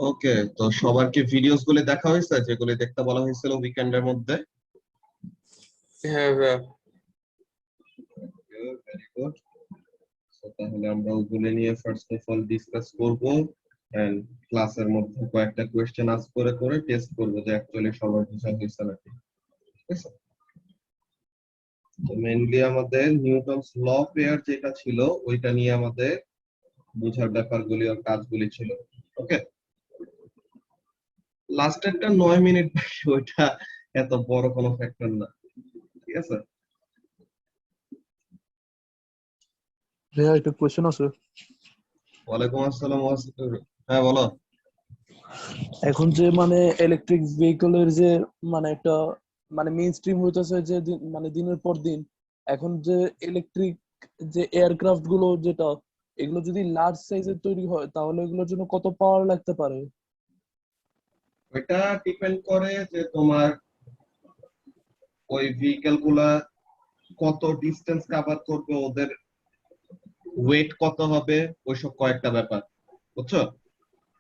ওকে, তো সবার কি ভিডিওস গুলো দেখা হয়েছে যেগুলো দেখতে বলা হয়েছিল উইকেন্ডের মধ্যে? হ্যাঁ ভাইয়া। Very good. তাহলে আমরা ওগুলো নিয়ে ফার্স্ট অফ অল ডিসকাস করব এন্ড ক্লাসের মধ্যে কয়েকটা কোশ্চেন আস্ক করে করে টেস্ট করব যে অ্যাকচুয়ালি সবার বোঝা হয়েছে নাকি। ঠিক আছে, তো মেইনলি আমাদের নিউটনস ল পেয়ার যেটা ছিল ওইটা নিয়ে আমাদের বোঝার ব্যাপারগুলি আর কাজগুলি ছিল। ওকে, লাস্টেরটা 9 মিনিট বাকি, ওইটা এত বড় কোনো ফ্যাক্টর না। ঠিক আছে, ভাইয়া একটা কোয়েশ্চেন আছে। ওয়ালাইকুম আসসালাম। হ্যাঁ বলো। এখন যে মানে ইলেকট্রিক ভেহিকলের যে মানে একটা মানে মেইন স্ট্রিম হইতেছে যে মানে দিনের পর দিন, এখন যে ইলেকট্রিক যে এয়ারক্রাফট গুলো যেটা, এগুলো যদি লার্জ সাইজের তৈরি হয় তাহলে এগুলোর জন্য কত পাওয়ার লাগতে পারে? ওইটা ডিপেন্ড করে যে তোমার ওই ভেহিকেল গুলা কত ডিস্টেন্স কভার করবে, ওদের ওয়েট কত হবে, ওইসব কয়েকটা ব্যাপার, বুঝছো?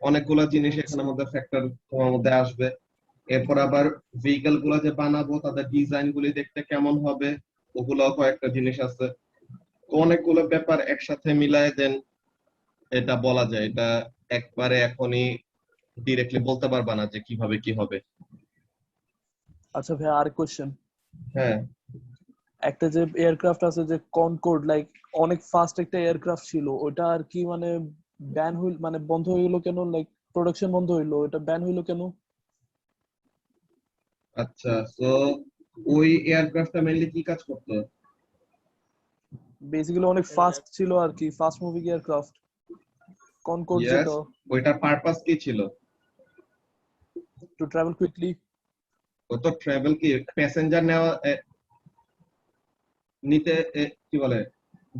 অনেকগুলা জিনিস এখানের মধ্যে ফ্যাক্টর তোমার মধ্যে আসবে। এরপর আবার ভেহিকেল গুলা যে বানাবো তাদের ডিজাইন গুলি দেখতে কেমন হবে, ওগুলাও কয়েকটা জিনিস আছে। তো অনেকগুলো ব্যাপার একসাথে মিলায় দেন এটা বলা যায়। এটা একবারে এখনই ডিরেক্টলি বলতে পারবা না যে কিভাবে কি হবে। আচ্ছা ভাইয়া, আর কোয়েশ্চেন, হ্যাঁ, একটা যে এয়ারক্রাফট আছে যে কনকর্ড, লাইক অনেক ফাস্ট একটা এয়ারক্রাফট ছিল, ওটা আর কি মানে ব্যান হইল, মানে বন্ধ হয়ে গেল কেন? লাইক প্রোডাকশন বন্ধ হইলো, এটা ব্যান হইলো কেন? আচ্ছা। তো ওই এয়ারক্রাফটটা মেইনলি কি কাজ করতো? বেসিক্যালি অনেক ফাস্ট ছিল আর কি, fast moving aircraft Concorde yes, যেটা, ওইটার পারপাস কি ছিল? To travel quickly. ও তো ট্রাভেল কি প্যাসেঞ্জার নেওয়া নিতে কি বলে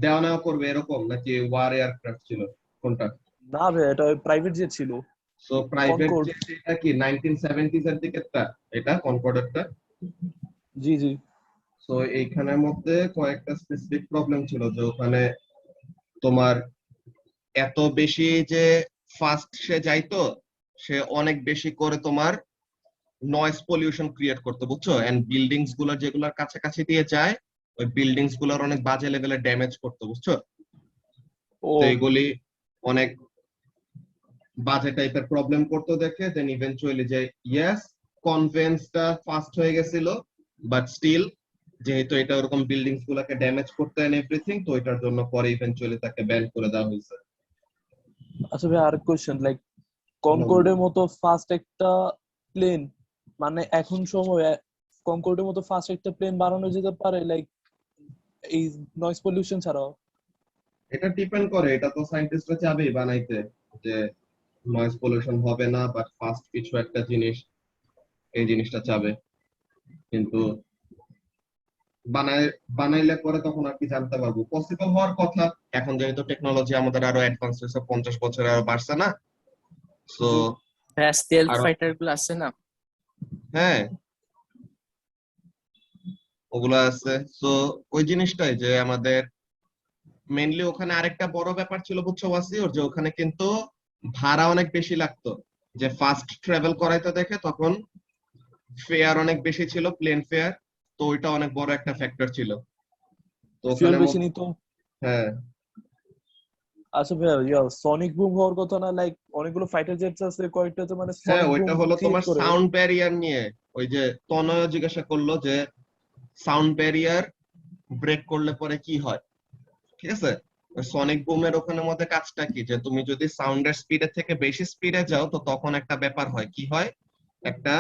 দেওয়া নেওয়া করবে এরকম, নাকি ওয়ার এয়ারক্রাফট ছিল কোনটা? না ভাই, এটা প্রাইভেট জেট ছিল। So private Concorde. জেট এটা কি 1970s এর দিকেরটা, এটা কনকর্ডারটা? জি জি। সো এইখানের মধ্যে কয়েকটা স্পেসিফিক প্রবলেম ছিল যে ওখানে তোমার এত বেশি যে ফাস্ট সে যাইতো, সে অনেক বেশি করে তোমার নয়েজ পলিউশন ক্রিয়েট করতে, বুঝছো? এন্ড বিল্ডিংস গুলো যেগুলোর কাছাকাছি দিয়ে যায়, ওই বিল্ডিংস গুলোর অনেক বাজে লেভেলে ড্যামেজ করতে, বুঝছো? ও তো এইগুলি অনেক বাজে টাইপের প্রবলেম করতে দেখে দেন ইভেনচুয়ালি যে ইয়েস, কনভেন্সটা ফাস্ট হয়ে গেছিল, বাট স্টিল যেহেতু এটা ওরকম বিল্ডিংস গুলাকে ড্যামেজ করতে এন্ড এভরিথিং, তো এটার জন্য পরে ইভেনচুয়ালি তাকে ব্যান করে দেওয়া হয়েছে। আচ্ছা ভাই, আর কোয়েশ্চেন, লাইক কনকর্ডের মতো ফাস্ট একটা প্লেন, মানে এখন সময় কনকর্ডের মতো ফাস্ট একটা প্লেন বানানো যেতে পারে লাইক এই নয়েজ পলিউশন ছাড়াও? এটা ডিপেন্ড করে, এটা তো সায়েন্টিস্টরা চাবেই বানাইতে যে নয়েজ পলিউশন হবে না, বাট ফাস্ট কিছু একটা জিনিস, এই জিনিসটা চাবে। কিন্তু বানায় বানাইলে পরে তখন আর কি জানতে পারবো, পসিবল হওয়ার কথা। এখন যেহেতু টেকনোলজি আমাদের আরো অ্যাডভান্স হয়েছে, 50 বছরে আরো বাড়ছে না? সো জি। ভাইয়া স্টেলথ আরো, ফাইটার গুলো আছে না? হ্যাঁ ওগুলা আছে। সো ওই জিনিসটাই যে আমাদের মেইনলি ওখানে আরেকটা বড় ব্যাপার ছিল, বুঝছো ওয়াসির, যে ওখানে কিন্তু ভাড়া অনেক বেশি লাগতো। যে ফাস্ট ট্রাভেল করাইতে দেখে তখন ফেয়ার অনেক বেশি ছিল, প্লেন ফেয়ার। তো ওইটা অনেক বড় একটা ফ্যাক্টর ছিল। তো ফিউল ওখানে বেশি নিত। হ্যাঁ, আচ্ছা ভাইয়া, সনিক বুম হওয়ার কথা না, লাইক অনেকগুলো ফাইটার জেটস আছে কয়েকটাতে মানে হ্যাঁ সনিক বুম ওইটা হলো ক্রিয়েট তোমার করে। সাউন্ড ব্যারিয়ার নিয়ে। ওই যে তনয় জিজ্ঞাসা করলো যে সাউন্ড ব্যারিয়ার ব্রেক করলে পরে কি হয়। ঠিক আছে, সনিক বুমের ওখানে মধ্যে কাজটা কি, যে তুমি যদি সাউন্ডের স্পিডের থেকে বেশি স্পিডে যাও তো তখন একটা ব্যাপার হয়, কি হয়, একটা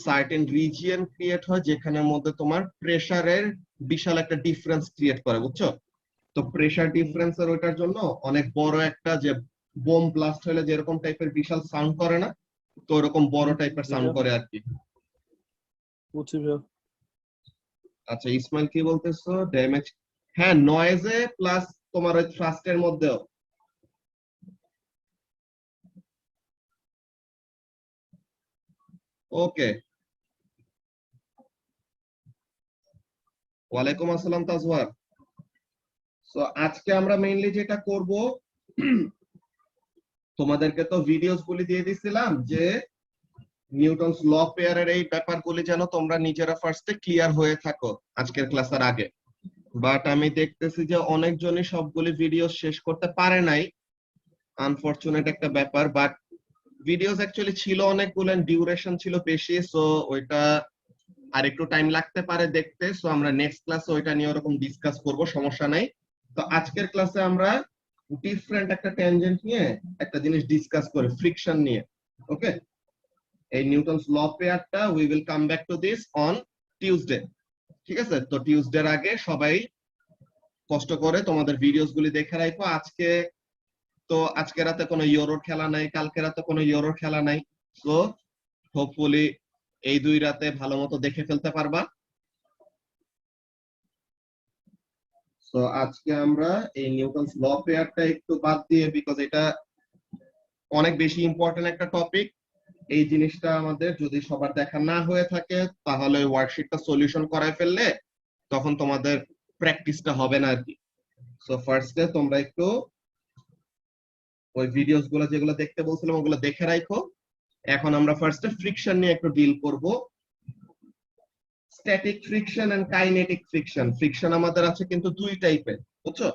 সার্টেন রিজিয়ন ক্রিয়েট হয় যেখানের মধ্যে তোমার প্রেসারের বিশাল একটা ডিফারেন্স ক্রিয়েট করে, বুঝছো? তো প্রেসার ডিফারেন্সের ওইটার জন্য অনেক বড় একটা যে বোম ব্লাস্ট হলে যেরকম টাইপের বিশাল সাউন্ড করে না, তো ওরকম বড় টাইপের জি সাউন্ড ভাইয়া, করে আর কি। বুঝছি ভাইয়া। আচ্ছা ইসমাইল কি বলতেছো ড্যামেজ? হ্যাঁ, নয়েজে প্লাস তোমার ওই থ্রাস্টের মধ্যেও। ওকে, ওয়ালাইকুম আসসালাম তাজওয়ার। সো আজকে আমরা মেইনলি যেটা করব তোমাদেরকে তো ভিডিওস গুলি দিয়ে দিছিলাম যে নিউটনস ল পেয়ারের এই ব্যাপারগুলি যেন তোমরা নিজেরা ফার্স্টে ক্লিয়ার হয়ে থাকো আজকের ক্লাসের আগে। বাট আমি দেখতেছি যে অনেকজনই সবগুলি ভিডিও শেষ করতে পারে নাই, আনফরচুনেট একটা ব্যাপার। বাট ভিডিওস অ্যাকচুয়ালি ছিল অনেকগুলো, ডিউরেশন ছিল বেশি, সো ওইটা আর একটু টাইম লাগতে পারে দেখতে। সো আমরা নেক্সট ক্লাসে ওইটা নিয়ে ওরকম ডিসকাস করব, সমস্যা নাই। তো আজকের ক্লাসে আমরা ডিফারেন্ট একটা ট্যানজেন্ট নিয়ে একটা জিনিস ডিসকাস করি, ফ্রিকশন নিয়ে। ওকে, এই নিউটনস ল পেয়ারটা we will come back to this on Tuesday. ঠিক আছে, তো টিউসডের আগে সবাই কষ্ট করে তোমাদের ভিডিওস গুলি দেখে রাখো। আজকে রাতে কোনো ইউরোর খেলা নাই, কালকে রাতে কোনো ইউরোর খেলা নাই, সো হোপফুলি এই 2 রাতে ভালো মতো দেখে ফেলতে পারবা। সো আজকে আমরা এই নিউটনস ল পেয়ারটা একটু বাদ দিয়ে, বিকজ এটা অনেক বেশি ইম্পর্টেন্ট একটা টপিক, এই জিনিসটা আমাদের যদি সবার দেখা না হয়ে থাকে তাহলে ওয়ার্কশিটটা সলিউশন করায় ফেললে তখন তোমাদের প্র্যাকটিসটা হবে না আর কি। সো ফার্স্টে তোমরা একটু ওই ভিডিওস গুলো যেগুলো দেখতে বলছিলাম ওগুলো দেখে রাখো। এখন আমরা ফার্স্টে ফ্রিকশন নিয়ে একটু ডিল করব। Static friction and kinetic friction. Friction আমাদের আছে কিন্তু 2 টাইপের, বুঝছো?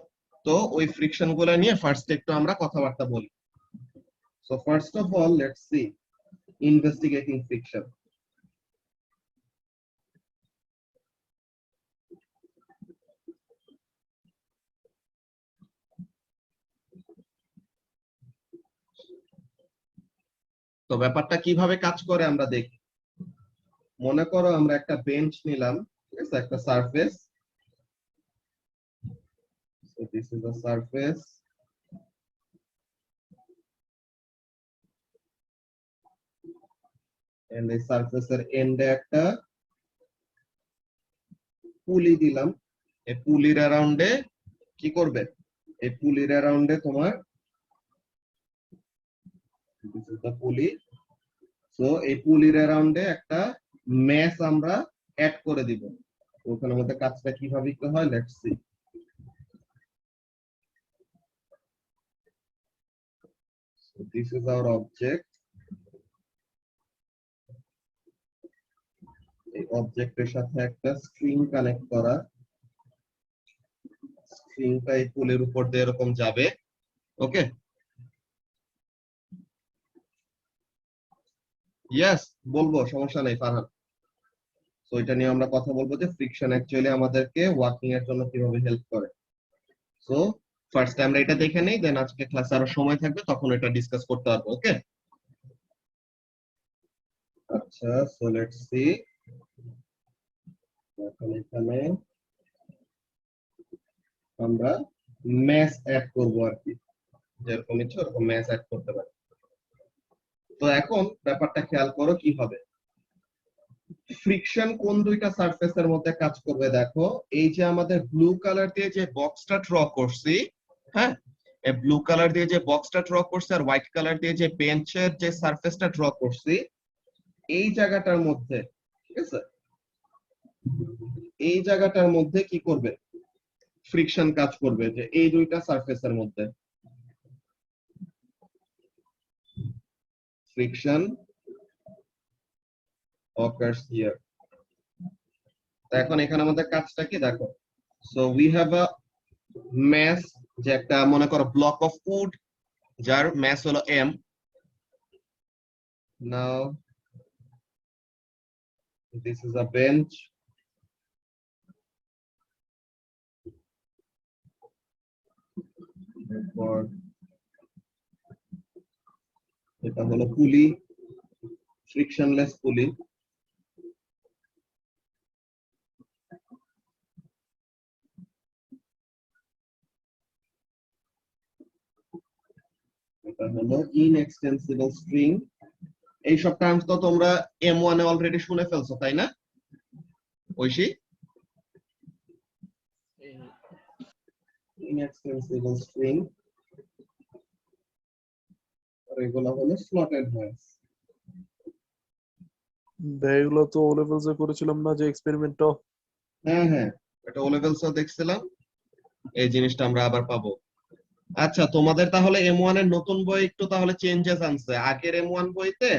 তো ওই ফ্রিকশন গুলো নিয়ে ফার্স্টে একটু আমরা কথাবার্তা বলি। So first of all let's see investigating friction. তো ব্যাপারটা কিভাবে কাজ করে আমরা দেখি। মনে করো আমরা একটা বেঞ্চ নিলাম, ঠিক আছে, একটা surface. So this is a surface. And এই সারফেসের এন্ডে একটা পুলি দিলাম। এই পুলির অ্যারাউন্ডে কি করবে? এই পুলির অ্যারাউন্ডে তোমার this is the পুলি। সো এই পুলির অ্যারাউন্ডে একটা ম্যাস আমরা অ্যাড করে দিব। ওখানে আমাদের কাজটা কিভাবে করতে হয়, let's see. So this is our object. এই অবজেক্টের সাথে একটা স্ট্রিং কানেক্ট করা। স্ট্রিংটা এই পুলের উপর দিয়ে এরকম যাবে। ওকে, ইয়েস বলবো, সমস্যা নেই ফারহান। তো এটা নিয়ে আমরা কথা বলবো যে ফ্রিকশন অ্যাকচুয়ালি আমাদেরকে ওয়ার্কিং এর জন্য কিভাবে হেল্প করে। সো ফার্স্ট আমরা এটা দেখে নেই, দেন আজকে ক্লাসে আরো সময় থাকবে তখন এটা ডিসকাস করতে পারবো। ওকে, আচ্ছা, সো লেটস সি। এখন এখানে আমরা ম্যাস অ্যাড করব আর কি, যেরকম ইচ্ছে ওরকম ম্যাস অ্যাড করতে পারি। তো এখন ব্যাপারটা খেয়াল করো কি হবে। ফ্রিকশন কোন 2টা সারফেসের মধ্যে কাজ করবে দেখো। এই যে আমাদের ব্লু কালার দিয়ে যে বক্সটা ড্র করছি, হ্যাঁ, এই ব্লু কালার দিয়ে যে বক্সটা ড্র করছি আর হোয়াইট কালার দিয়ে যে বেঞ্চের যে সারফেসটা ড্র করছি, এই জায়গাটার মধ্যে, ঠিক আছে, এই জায়গাটার মধ্যে কি করবে? ফ্রিকশন কাজ করবে, যে এই 2টা সারফেসের মধ্যে ফ্রিকশন occurs here. এখন এখানে আমাদের কাজটা কি দেখো। So we have a mass, যে একটা মনে করো ব্লক অফ উড যার ম্যাস হলো m. Now this is a bench. এরপর এটা হলো পুলি, ফ্রিকশনলেস পুলি। এটা হলো ইনএক্সটেন্সিবল স্ট্রিং। এইসব টার্মস তো তোমরা M1 এ অলরেডি শুনে ফেলছো, তাই না ঐশী? ইনএক্সটেন্সিবল স্ট্রিং, আর এগুলো হলো স্লটেড ভয়েস। এগুলো তো ও লেভেলসে করেছিলাম না যে এক্সপেরিমেন্টটা? হ্যাঁ হ্যাঁ, এটা ও লেভেলসও দেখছিলাম, এই জিনিসটা আমরা আবার পাবো। আচ্ছা, তোমাদের তাহলে M1 এর নতুন বই একটু তাহলে চেঞ্জেস আনছে। আগের M1 বইতে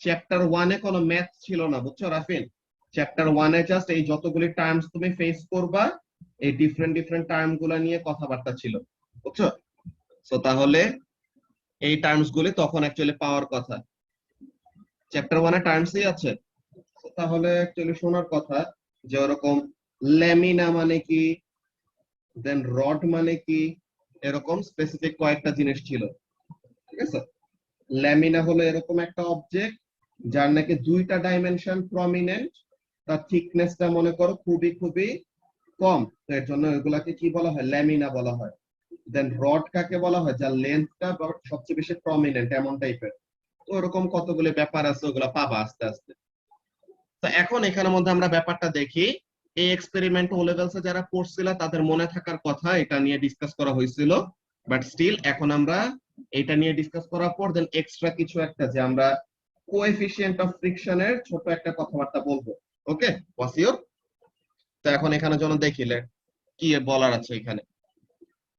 চ্যাপ্টার 1 এ কোনো ম্যাথ ছিল না, বুঝছো রাফিন? চ্যাপ্টার 1 এ জাস্ট এই যতগুলি টার্মস তুমি ফেস করবা, এই ডিফারেন্ট ডিফারেন্ট টার্ম গুলা নিয়ে কথাবার্তা ছিল, বুঝছো? সো তাহলে এই টার্মস গুলি তখন অ্যাকচুয়ালি পাওয়ার কথা। চ্যাপ্টার 1 এ টার্মসই আছে। So তাহলে অ্যাকচুয়ালি শোনার কথা যে ওরকম ল্যামিনা মানে কি, দেন রড মানে কি, এরকম স্পেসিফিক কয়েকটা জিনিস ছিল, ঠিক আছে? ল্যামিনা হলো এরকম একটা অবজেক্ট যার নাকি দুইটা ডাইমেনশন প্রমিনেন্ট, তার থিকনেসটা মনে করো খুবই খুবই কম, তো এর জন্য এগুলাকে কি বলা হয়? ল্যামিনা বলা হয়। দেন রড কাকে বলা হয়? যার লেন্থটা সবচেয়ে বেশি প্রমিনেন্ট, এমন টাইপের। তো এরকম কতগুলো ব্যাপার আছে, ওগুলা পাবা আস্তে আস্তে। তো এখন এখানের মধ্যে আমরা ব্যাপারটা দেখি, এই এক্সপেরিমেন্ট ও লেভেলসে যারা পড়ছিল তাদের মনে থাকার কথা, এটা নিয়ে ডিসকাস করা হয়েছিল, বাট স্টিল এখন আমরা এটা নিয়ে ডিসকাস করার পর দেন এক্সট্রা কিছু একটা যে আমরা কোএফিসিয়েন্ট অফ ফ্রিকশনের ছোট একটা কথাবার্তা বলবো। ওকে, ওয়াসিওর? তো এখন এখানে যেন দেখিলে কি বলার আছে এখানে।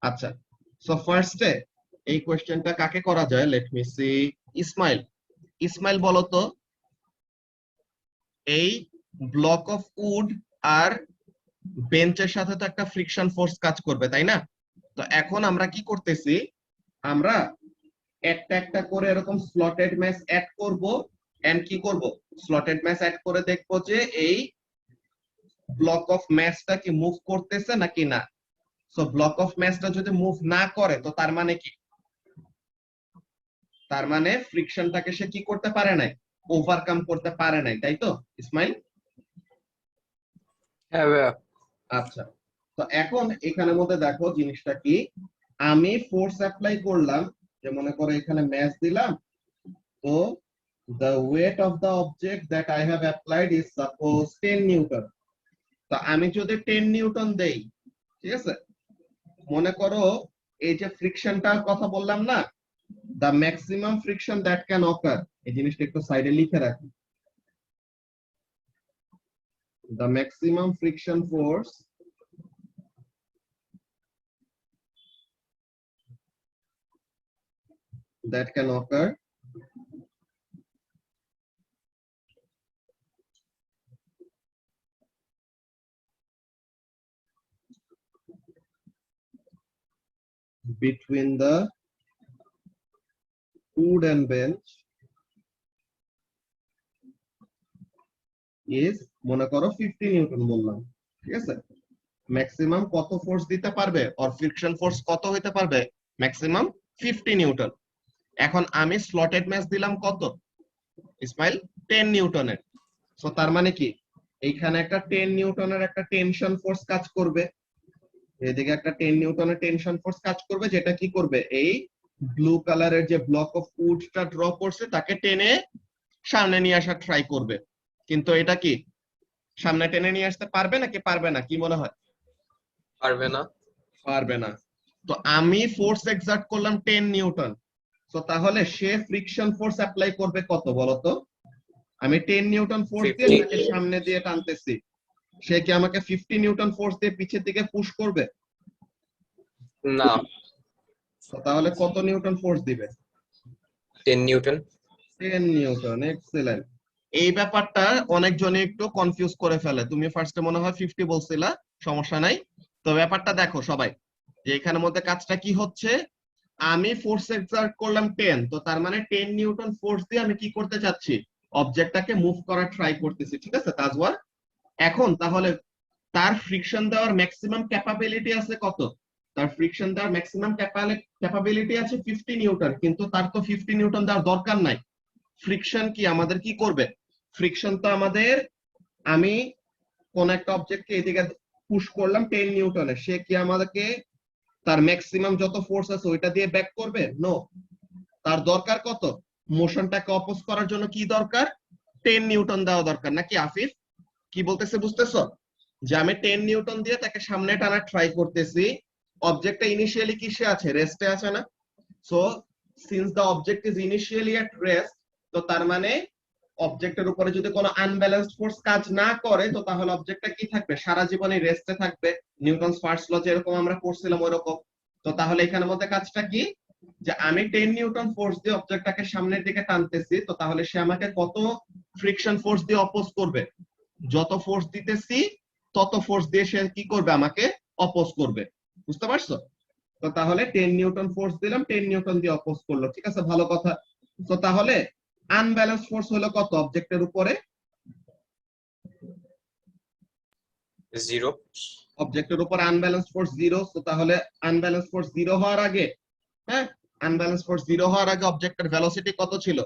আচ্ছা, সো ফার্স্টে এই কোশ্চেনটা কাকে করা যায়? Let me see. Ismail, Ismail বলো তো, এই ব্লক অফ উড আর বেঞ্চের সাথে তো একটা ফ্রিকশন ফোর্স কাজ করবে, তাই না? তো এখন আমরা কি করতেছি, আমরা একটা একটা করে এরকম স্লটেড ম্যাচ অ্যাড করব, এন্ড কি করব, স্লটেড ম্যাচ অ্যাড করে দেখবো যে এই ব্লক অফ ম্যাচটা কি মুভ করতেছে নাকি না। সো ব্লক অফ ম্যাচটা যদি মুভ না করে তো তার মানে কি? তার মানে ফ্রিকশনটাকে সে কি করতে পারে নাই, ওভারকাম করতে পারে নাই, তাই তো ইসমাইল? হ্যাঁ ভাইয়া। আচ্ছা, তো এখন এখানের মধ্যে দেখো জিনিসটা কি, আমি ফোর্স অ্যাপ্লাই করলাম, যে মনে করো এখানে ম্যাচ দিলাম, তো the weight of the object that I have applied is suppose 10 Newton. তো আমি যদি 10 নিউটন দেই, ঠিক আছে, মনে করো এই যে ফ্রিকশনটার কথা বললাম না, the maximum friction that can occur, এই জিনিসটা একটু সাইডে লিখে রাখি, the maximum friction force that can occur between the wood and bench is, মনে করো 50 নিউটন বললাম, ঠিক আছে? ম্যাক্সিমাম কত ফোর্স দিতে পারবে, অর ফ্রিকশন ফোর্স কত হইতে পারবে? Maximum 50 Newton. এখন আমি স্লটেড ম্যাচ দিলাম কত ইসমাইল? 10 নিউটনের। সো তার মানে কি, এইখানে একটা 10 নিউটনের একটা টেনশন ফোর্স কাজ করবে, এদিকে একটা 10 নিউটনের টেনশন ফোর্স কাজ করবে, যেটা কি করবে, এই ব্লু কালারের যে ব্লক অফ উডটা ড্র করছে তাকে টেনে সামনে নিয়ে আসা ট্রাই করবে। কিন্তু এটা কি সামনে টেনে নিয়ে আসতে পারবে নাকি পারবে না, কি মনে হয়? পারবে না। পারবে না। তো আমি ফোর্স এক্সার্ট করলাম 10 নিউটন, তো তাহলে সে ফ্রিকশন ফোর্স অ্যাপ্লাই করবে কত বলতো? আমি 10 নিউটন ফোর্স দিয়ে 50 তাকে সামনে দিয়ে টানতেছি, সে কি আমাকে 50 নিউটন ফোর্স দিয়ে পিছের দিকে পুশ করবে? না। তো তাহলে কত নিউটন ফোর্স দিবে? 10 নিউটন। 10 নিউটন। এক্সেলেন্ট। এই ব্যাপারটা অনেকজনে একটু কনফিউজ করে ফেলে, তুমি ফার্স্টে মনে হয় 50 বলছিলা, সমস্যা নাই। তো ব্যাপারটা দেখো সবাই, যে এখানের মধ্যে কাজটা কি হচ্ছে, আমি ফোর্স এক্সার্ট করলাম 10, তো তার মানে 10 নিউটন ফোর্স দিয়ে আমি কি করতে চাচ্ছি, অবজেক্টটাকে মুভ করার ট্রাই করতেছি, ঠিক আছে তাজওয়ার? এখন তাহলে তার ফ্রিকশন দেওয়ার ম্যাক্সিমাম ক্যাপাবিলিটি আছে কত? তার ফ্রিকশন দেওয়ার ম্যাক্সিমাম ক্যাপাবিলিটি আছে 50 নিউটন, কিন্তু তার তো 50 নিউটন দেওয়ার দরকার নাই। ফ্রিকশন কি আমাদের কি করবে? ফ্রিকশন তো আমাদের, আমি কোন একটা অবজেক্টকে এদিকে পুশ করলাম 10 নিউটনে, সে কি আমাদেরকে তার ম্যাক্সিমাম যত ফোর্স আছে ওইটা দিয়ে ব্যাক করবে? নো। তার দরকার কত? মোশনটাকে অপোজ করার জন্য কি দরকার? 10 নিউটন দেওয়া দরকার, নাকি আফিফ? কি বলতেছে বুঝতেছো? যে আমি 10 নিউটন দিয়ে তাকে সামনে টানার ট্রাই করতেছি, অবজেক্টটা ইনিশিয়ালি কিসে আছে? রেস্টে আছে না? So since the object is initially at rest, তো তার মানে অবজেক্টের উপরে যদি কোনো আনব্যালেন্সড ফোর্স কাজ না করে, তো তাহলে অবজেক্টটা কি থাকবে? সারা জীবনই রেস্টে থাকবে। নিউটনস ফার্স্ট ল যেরকম আমরা পড়ছিলাম ওইরকম। তো তাহলে এখানের মধ্যে কাজটা কি, যে আমি 10 নিউটন ফোর্স দিয়ে অবজেক্টটাকে সামনের দিকে টানতেছি, তো তাহলে সে আমাকে কত ফ্রিকশন ফোর্স দিয়ে অপোজ করবে, যত ফোর্স দিতেছি তত ফোর্স দিয়ে সে কি করবে, আমাকে অপোজ করবে। বুঝতে পারছো? তো তাহলে 10 নিউটন ফোর্স দিলাম, 10 নিউটন দিয়ে অপোজ করলো, ঠিক আছে, ভালো কথা। তো তাহলে আনব্যালেন্স ফোর্স হলো কত অবজেক্টের উপরে? 0 অবজেক্টের উপর আনব্যালেন্স ফোর্স 0। তো তাহলে আনব্যালেন্স ফোর্স 0 হওয়ার আগে, হ্যাঁ, আনব্যালেন্স ফোর্স 0 হওয়ার আগে অবজেক্টের ভেলোসিটি কত ছিল?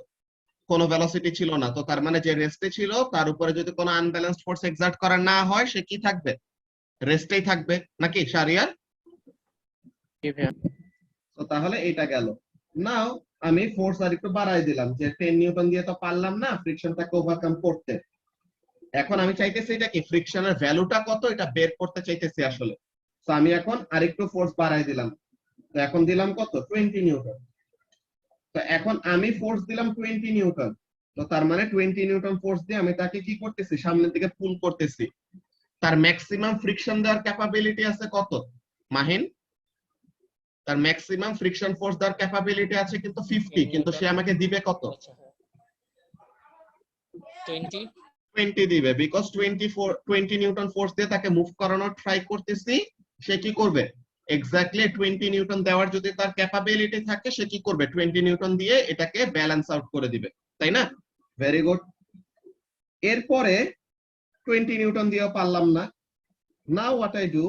কোনো ভেলোসিটি ছিল না। তো তার মানে যে রেস্টে ছিল তার উপরে যদি কোনো আনব্যালেন্সড ফোর্স এক্সার্ট করা না হয়, সে কি থাকবে? রেস্টেই থাকবে, নাকি শাহরিয়ার? তো তাহলে এটা গেল। নাও আমি ফোর্স আর একটু বাড়াই দিলাম, যে 10 নিউটন দিয়ে তো পারলাম না ফ্রিকশনটাকে ওভারকাম করতে। এখন আমি চাইতেছি এটা কি, ফ্রিকশনের ভ্যালুটা কত এটা বের করতে চাইতেছি আসলে। তো আমি এখন আরেকটু ফোর্স বাড়াই দিলাম, তো এখন দিলাম কত, 20 নিউটন। তো এখন আমি ফোর্স দিলাম 20 নিউটন, তো তার মানে 20 নিউটন ফোর্স দিয়ে আমি তাকে কি করতেছি, সামনের দিকে পুল করতেছি। তার ম্যাক্সিমাম ফ্রিকশন দেওয়ার ক্যাপাবিলিটি আছে কত মাহিন? তার ম্যাক্সিমাম ফ্রিকশন ফোর্স দেওয়ার ক্যাপাবিলিটি আছে কিন্তু 50, কিন্তু সে আমাকে দিবে কত? 20 দিবে, বিকজ 20 নিউটন ফোর্স দিয়ে তাকে মুভ করানোর ট্রাই করতেছি। সে কি করবে, এক্স্যাক্টলি 20 নিউটন দেওয়ার যদি তার ক্যাপাবিলিটি থাকে, সে কি করবে, 20 নিউটন দিয়ে এটাকে ব্যালেন্স আউট করে দিবে, তাই না? Very good. এরপরে 20 নিউটন দিয়েও পারলাম না। নাও হোয়াট আই ডু,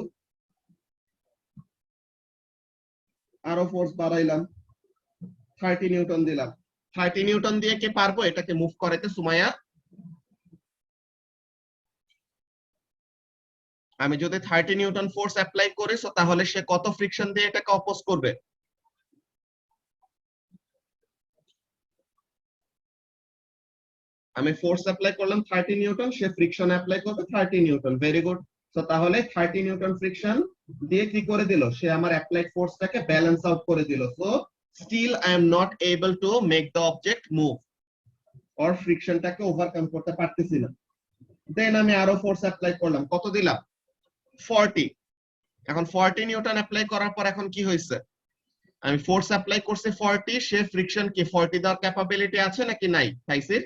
আরো ফোর্স বাড়াইলাম, 30 নিউটন দিলাম। 30 নিউটন দিয়ে কি পারবো এটাকে মুভ করাইতে সুমাইয়া? আমি যদি 30 নিউটন ফোর্স অ্যাপ্লাই করি, সো তাহলে সে কত ফ্রিকশন দিয়ে এটাকে অপোজ করবে? আমি ফোর্স অ্যাপ্লাই করলাম 30 নিউটন, সে ফ্রিকশন অ্যাপ্লাই করবে 30 নিউটন। Very good. সো তাহলে 30 নিউটন ফ্রিকশন দিয়ে কি করে দিল, সে আমার অ্যাপ্লাইড ফোর্সটাকে ব্যালেন্স আউট করে দিল। So still I am not able to make the object move, or ফ্রিকশনটাকে ওভারকাম করতে পারতেছি না। দেন আমি আরো ফোর্স অ্যাপ্লাই করলাম, কত দিলাম, 40। এখন 40 নিউটন অ্যাপ্লাই করার পর এখন কি হয়েছে, আমি ফোর্স অ্যাপ্লাই করছি 40, সে ফ্রিকশন কি 40 দেওয়ার ক্যাপাবিলিটি আছে নাকি নাই তাইসির?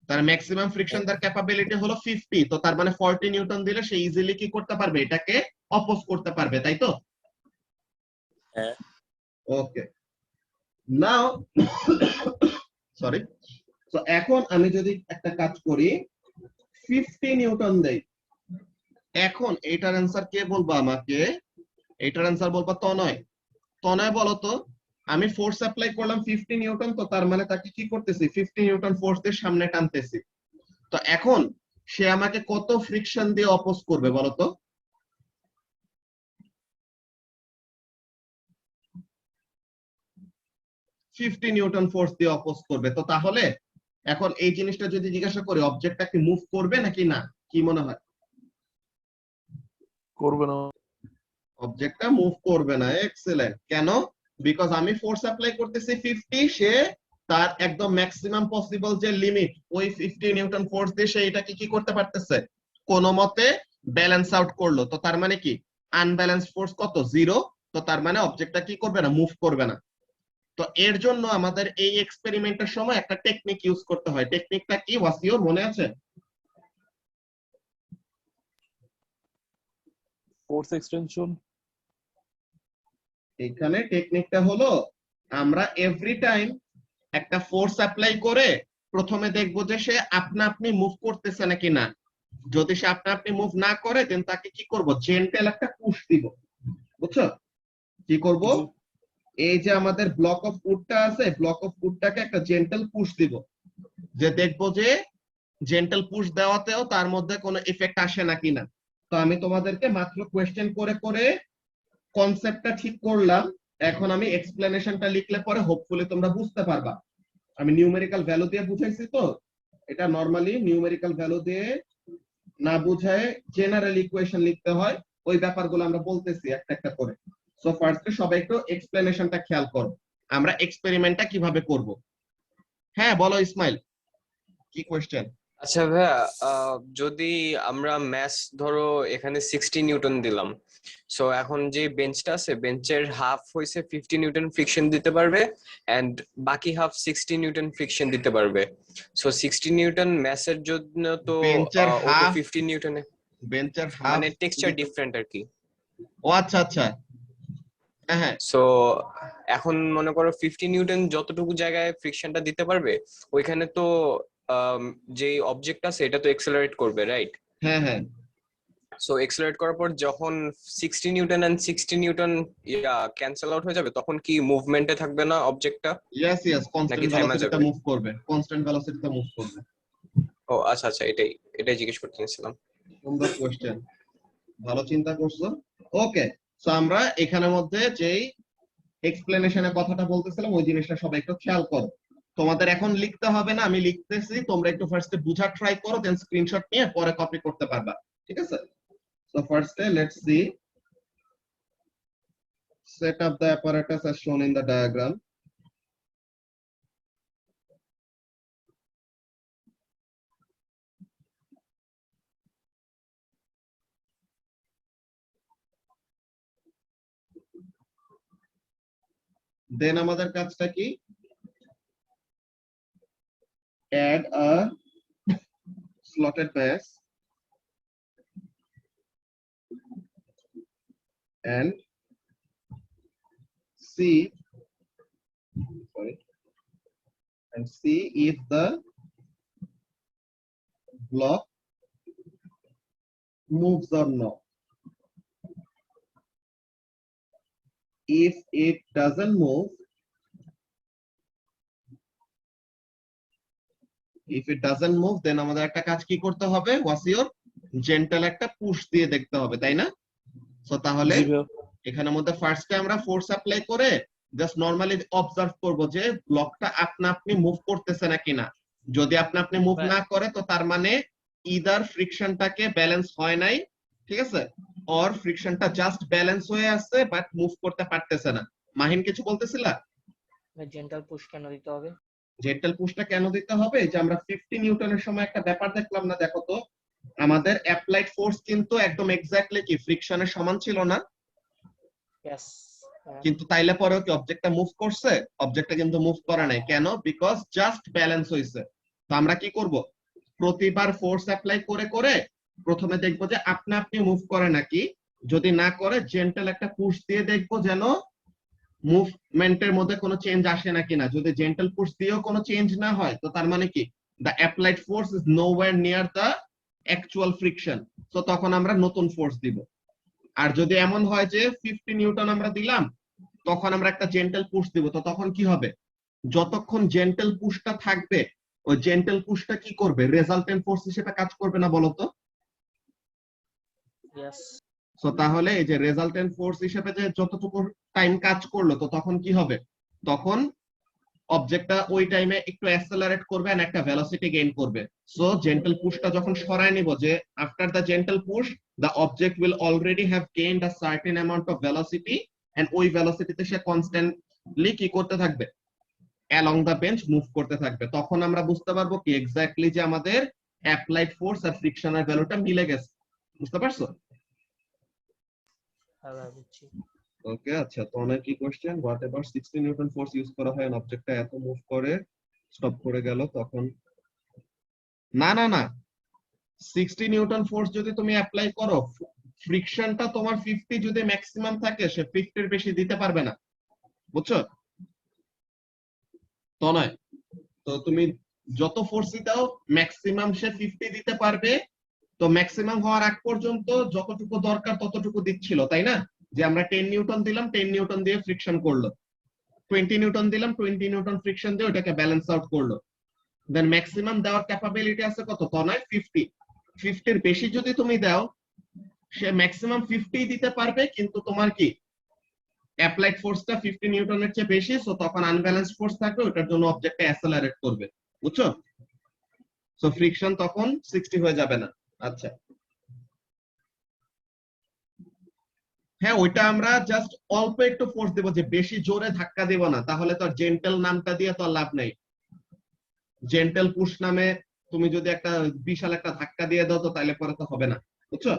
তার ম্যাক্সিমাম ফ্রিকশন দেওয়ার ক্যাপাবিলিটি হলো 50। তো তার মানে 40 নিউটন দিলে সে ইজিলি কি করতে পারবে, এটাকে অপোজ করতে পারবে, তাই তো? হ্যাঁ। ওকে, নাও সরি। তো এখন আমি যদি একটা কাজ করি, 50 নিউটন দেই, এখন এটার অ্যান্সার কে বলবো আমাকে? এটার অ্যান্সার বলবো তনয়। তনয় বলো তো, আমি ফোর্স অ্যাপ্লাই করলাম 50 নিউটন, তো তার মানে তাকে কি করতেছি, 50 নিউটন ফোর্স দিয়ে সামনে টানতেছি। তো এখন সে আমাকে কত ফ্রিকশন দিয়ে অপোজ করবে বলো তো? ফিফটি নিউটন ফোর্স দিয়ে অপোজ করবে। তো তাহলে এখন এই জিনিসটা যদি জিজ্ঞাসা করি, অবজেক্টটা কি মুভ করবে নাকি না, কি মনে হয়? করবে না। অবজেক্টটা মুভ করবে না। এক্সেলেন্ট। কেন? বিকজ আমি ফোর্স অ্যাপ্লাই করতেছি 50, সে তার একদম ম্যাক্সিমাম পসিবল যে লিমিট, ওই 50 নিউটন ফোর্স দিয়ে সে এটাকে কি করতে পারতেছে, কোন মতে ব্যালেন্স আউট করলো। তো তার মানে কি, আনব্যালেন্স ফোর্স কত, 0। তো তার মানে অবজেক্টটা কি করবে না, মুভ করবে না। তো এর জন্য আমাদের এই এক্সপেরিমেন্টের সময় একটা টেকনিক ইউজ করতে হয়। টেকনিকটা কি ওয়াসিওর মনে আছে? Force extension. এখানে টেকনিকটা হলো, আমরা এভরি টাইম একটা ফোর্স অ্যাপ্লাই করে প্রথমে দেখবো যে সে আপনা আপনি মুভ করতেছে নাকি না। যদি সে আপনা আপনি মুভ না করে, দেন তাকে কি করব, জেন্টেল একটা পুশ দিব। বুঝছো কি করব? এই যে আমাদের ব্লক অফ উডটা আছে, ব্লক অফ উডটাকে একটা জেন্টেল পুশ দিব, যে দেখবো যে জেন্টেল পুশ দেওয়াতেও তার মধ্যে কোনো ইফেক্ট আসে নাকি না। তো আমি তোমাদেরকে মাত্র কোয়েশ্চেন করে করে কনসেপ্টটা ঠিক করলাম। এখন আমি এক্সপ্লেনেশনটা লিখলে পরে হোপফুলি তোমরা বুঝতে পারবা। আমি নিউমেরিক্যাল ভ্যালু দিয়ে বুঝাইছি, তো এটা নরমালি নিউমেরিক্যাল ভ্যালু দিয়ে না বুঝায় জেনারেল ইকুয়েশন লিখতে হয়। ওই ব্যাপারগুলো আমরা বলতেছি একটা একটা করে। সো ফার্স্টে সবাই একটু এক্সপ্লেনেশনটা খেয়াল করো, আমরা এক্সপেরিমেন্টটা কিভাবে করব। হ্যাঁ বলো ইসমাইল, কি কোয়েশ্চেন? আচ্ছা ভাইয়া, যদি আমরা ম্যাস ধরো এখানে 60 নিউটন দিলাম, সো এখন যে বেঞ্চটা আছে বেঞ্চের হাফ হইছে 50 নিউটন ফ্রিকশন দিতে পারবে এন্ড বাকি হাফ 60 নিউটন ফ্রিকশন দিতে পারবে। সো 60 নিউটন ম্যাসের জন্য তো বেঞ্চের ও তো হাফ 50 নিউটনে, হাফ মানে টেক্সচার ডিফারেন্ট আর কি। ও আচ্ছা আচ্ছা, হ্যাঁ হ্যাঁ সো এখন মনে করো 50 নিউটন যতটুকু জায়গায় ফ্রিকশনটা দিতে পারবে ওইখানে তো যে অবজেক্ট আছে এটা তো এক্সেলারেট করবে, রাইট? হ্যাঁ হ্যাঁ সো এক্সেলারেট করার পর যখন 60 newton and 60 newton cancel out হয়ে যাবে তখন কি মুভমেন্টে থাকবে না অবজেক্টটা, ইয়েস ইয়েস, নাকি কনস্ট্যান্ট থাইমা ভেলোসিটিতে যাবে? মুভ করবে, কনস্ট্যান্ট ভেলোসিটিতে মুভ করবে। ও আচ্ছা আচ্ছা, এটাই এটাই জিজ্ঞেস করতে চাইছিলাম। সুন্দর কোশ্চেন, ভালো চিন্তা করছো। ওকে, সো আমরা এখানের মধ্যে যেই এক্সপ্লেনেশনের কথাটা বলতেছিলাম ওই জিনিসটা সবাই একটু খেয়াল করো। তোমাদের এখন লিখতে হবে না, আমি লিখতেছি, তোমরা একটু ফার্স্টে বুঝা ট্রাই করো, দেন স্ক্রিনশট নিয়ে পরে কপি করতে পারবা, ঠিক আছে? সো ফার্স্টে let's see set up the apparatus as shown in the diagram. Then আমাদের কাজটা কি? Add a slotted base and see if the block moves or not. If it doesn't move, then আমাদের একটা কাজ কি করতে হবে? ওয়াসিওর জেন্টাল একটা পুশ দিয়ে দেখতে হবে, তাই না? সো তাহলে জি ভাইয়া। এখানের মধ্যে ফার্স্টে আমরা ফোর্স অ্যাপ্লাই করে জাস্ট নরমালি অবজার্ভ করব যে ব্লকটা আপনা আপনি মুভ করতেছে নাকি না। যদি আপনা আপনি মুভ না করে তো তার মানে ইদার ফ্রিকশনটাকে ব্যালেন্স হয় নাই, ঠিক আছে, অর ফ্রিকশনটা জাস্ট ব্যালেন্স হয়ে আছে বাট মুভ করতে পারতেছে না। মাহিন কিছু বলতেছিলা? জেন্টাল পুশ কেন দিতে হবে? জেন্টাল পুশটা কেন দিতে হবে? যে আমরা 50 নিউটনের সময় একটা ব্যাপার দেখলাম না, দেখো তো আমাদের অ্যাপ্লাইড ফোর্স কিন্তু একদম এক্স্যাক্টলি কি ফ্রিকশনের সমান ছিল না, ইয়েস। কিন্তু তাইলে পরেও কি অবজেক্টটা মুভ করছে? অবজেক্টটা কিন্তু মুভ করে নাই, কেন? বিকজ জাস্ট ব্যালেন্স হইছে। তো আমরা কি করব? প্রতিবার ফোর্স অ্যাপ্লাই করে করে প্রথমে দেখবো যে আপনা আপনি মুভ করে নাকি, যদি না করে জেন্টাল একটা পুশ দিয়ে দেখবো যেন মুভমেন্টের মধ্যে কোনো চেঞ্জ আসে নাকি না। যদি জেন্টাল পুশ দিয়েও কোনো চেঞ্জ না হয় তো তার মানে কি the applied force is nowhere near the actual friction, তো তখন আমরা নতুন ফোর্স দিব। আর যদি এমন হয় যে 50 নিউটন আমরা দিলাম তখন আমরা একটা জেন্টাল পুশ দিব, তো তখন কি হবে? যতক্ষণ জেন্টাল পুশটা থাকবে ওই জেন্টাল পুশটা কি করবে? রেজাল্টেন্ট ফোর্স হিসেবে কাজ করবে না, বলতো? ইয়েস। সো তাহলে এই যে রেজাল্টেন্ট ফোর্স হিসেবে যে যতটুকু টাইম কাজ করলো তো তখন কি হবে? তখন অবজেক্টটা ওই টাইমে একটু অ্যাক্সেলারেট করবে এন্ড একটা ভেলোসিটি গেইন করবে। সো জেন্টাল পুশটা যখন সরায় নিব, যে after the gentle push the object will already have gained a certain amount of velocity and ওই ভেলোসিটিতে সে কনস্ট্যান্টলি কি করতে থাকবে? অ্যালং দ্য বেঞ্চ মুভ করতে থাকবে। তখন আমরা বুঝতে পারবো কি এক্স্যাক্টলি যে আমাদের অ্যাপ্লাইড ফোর্স আর ফ্রিকশনের ভ্যালুটা মিলে গেছে। বুঝতে পারছো? হ্যাঁ বুঝছি। ওকে, আচ্ছা, তো অনেক কি question, what ever 60 Newton force use করা হয় অবজেক্টটা এত মুভ করে স্টপ করে গেল, তখন না না না 60 নিউটন ফোর্স যদি তুমি অ্যাপ্লাই করো, ফ্রিকশনটা তোমার 50 যদি ম্যাক্সিমাম থাকে সে 50 এর বেশি দিতে পারবে না, বুঝছো তো? নয়, তো তুমি যত ফোর্সই দাও ম্যাক্সিমাম সে 50 দিতে পারবে। তো ম্যাক্সিমাম হওয়ার আগ পর্যন্ত যতটুকু দরকার ততটুকু দিচ্ছিল, তাই না? যে আমরা 10 নিউটন দিলাম, 10 নিউটন দিয়ে ফ্রিকশন করলো, 20 নিউটন দিলাম, 20 নিউটন ফ্রিকশন দিয়ে ওটাকে ব্যালেন্স আউট করলো। দেন ম্যাক্সিমাম দেওয়ার ক্যাপাবিলিটি আছে কত? তো নয় 50। 50 এর বেশি যদি তুমি দাও সে ম্যাক্সিমাম 50 দিতে পারবে, কিন্তু তোমার কি অ্যাপ্লাইড ফোর্সটা 50 নিউটনের চেয়ে বেশি, সো তখন আনব্যালেন্সড ফোর্স থাকবে, ওটার জন্য অবজেক্টটা অ্যাসেলারেট করবে, বুঝছো? সো ফ্রিকশন তখন 60 হয়ে যাবে না। আচ্ছা, হ্যাঁ, ওইটা আমরা জাস্ট অল্প একটু ফোর্স দেব, যে বেশি জোরে ধাক্কা দেব না, তাহলে তো জেন্টাল নামটা দিয়ে তো লাভ নেই। জেন্টাল পুশ নামে তুমি যদি একটা বিশাল একটা ধাক্কা দিয়ে দাও তো তাহলে পরে তো হবে না, বুঝছো?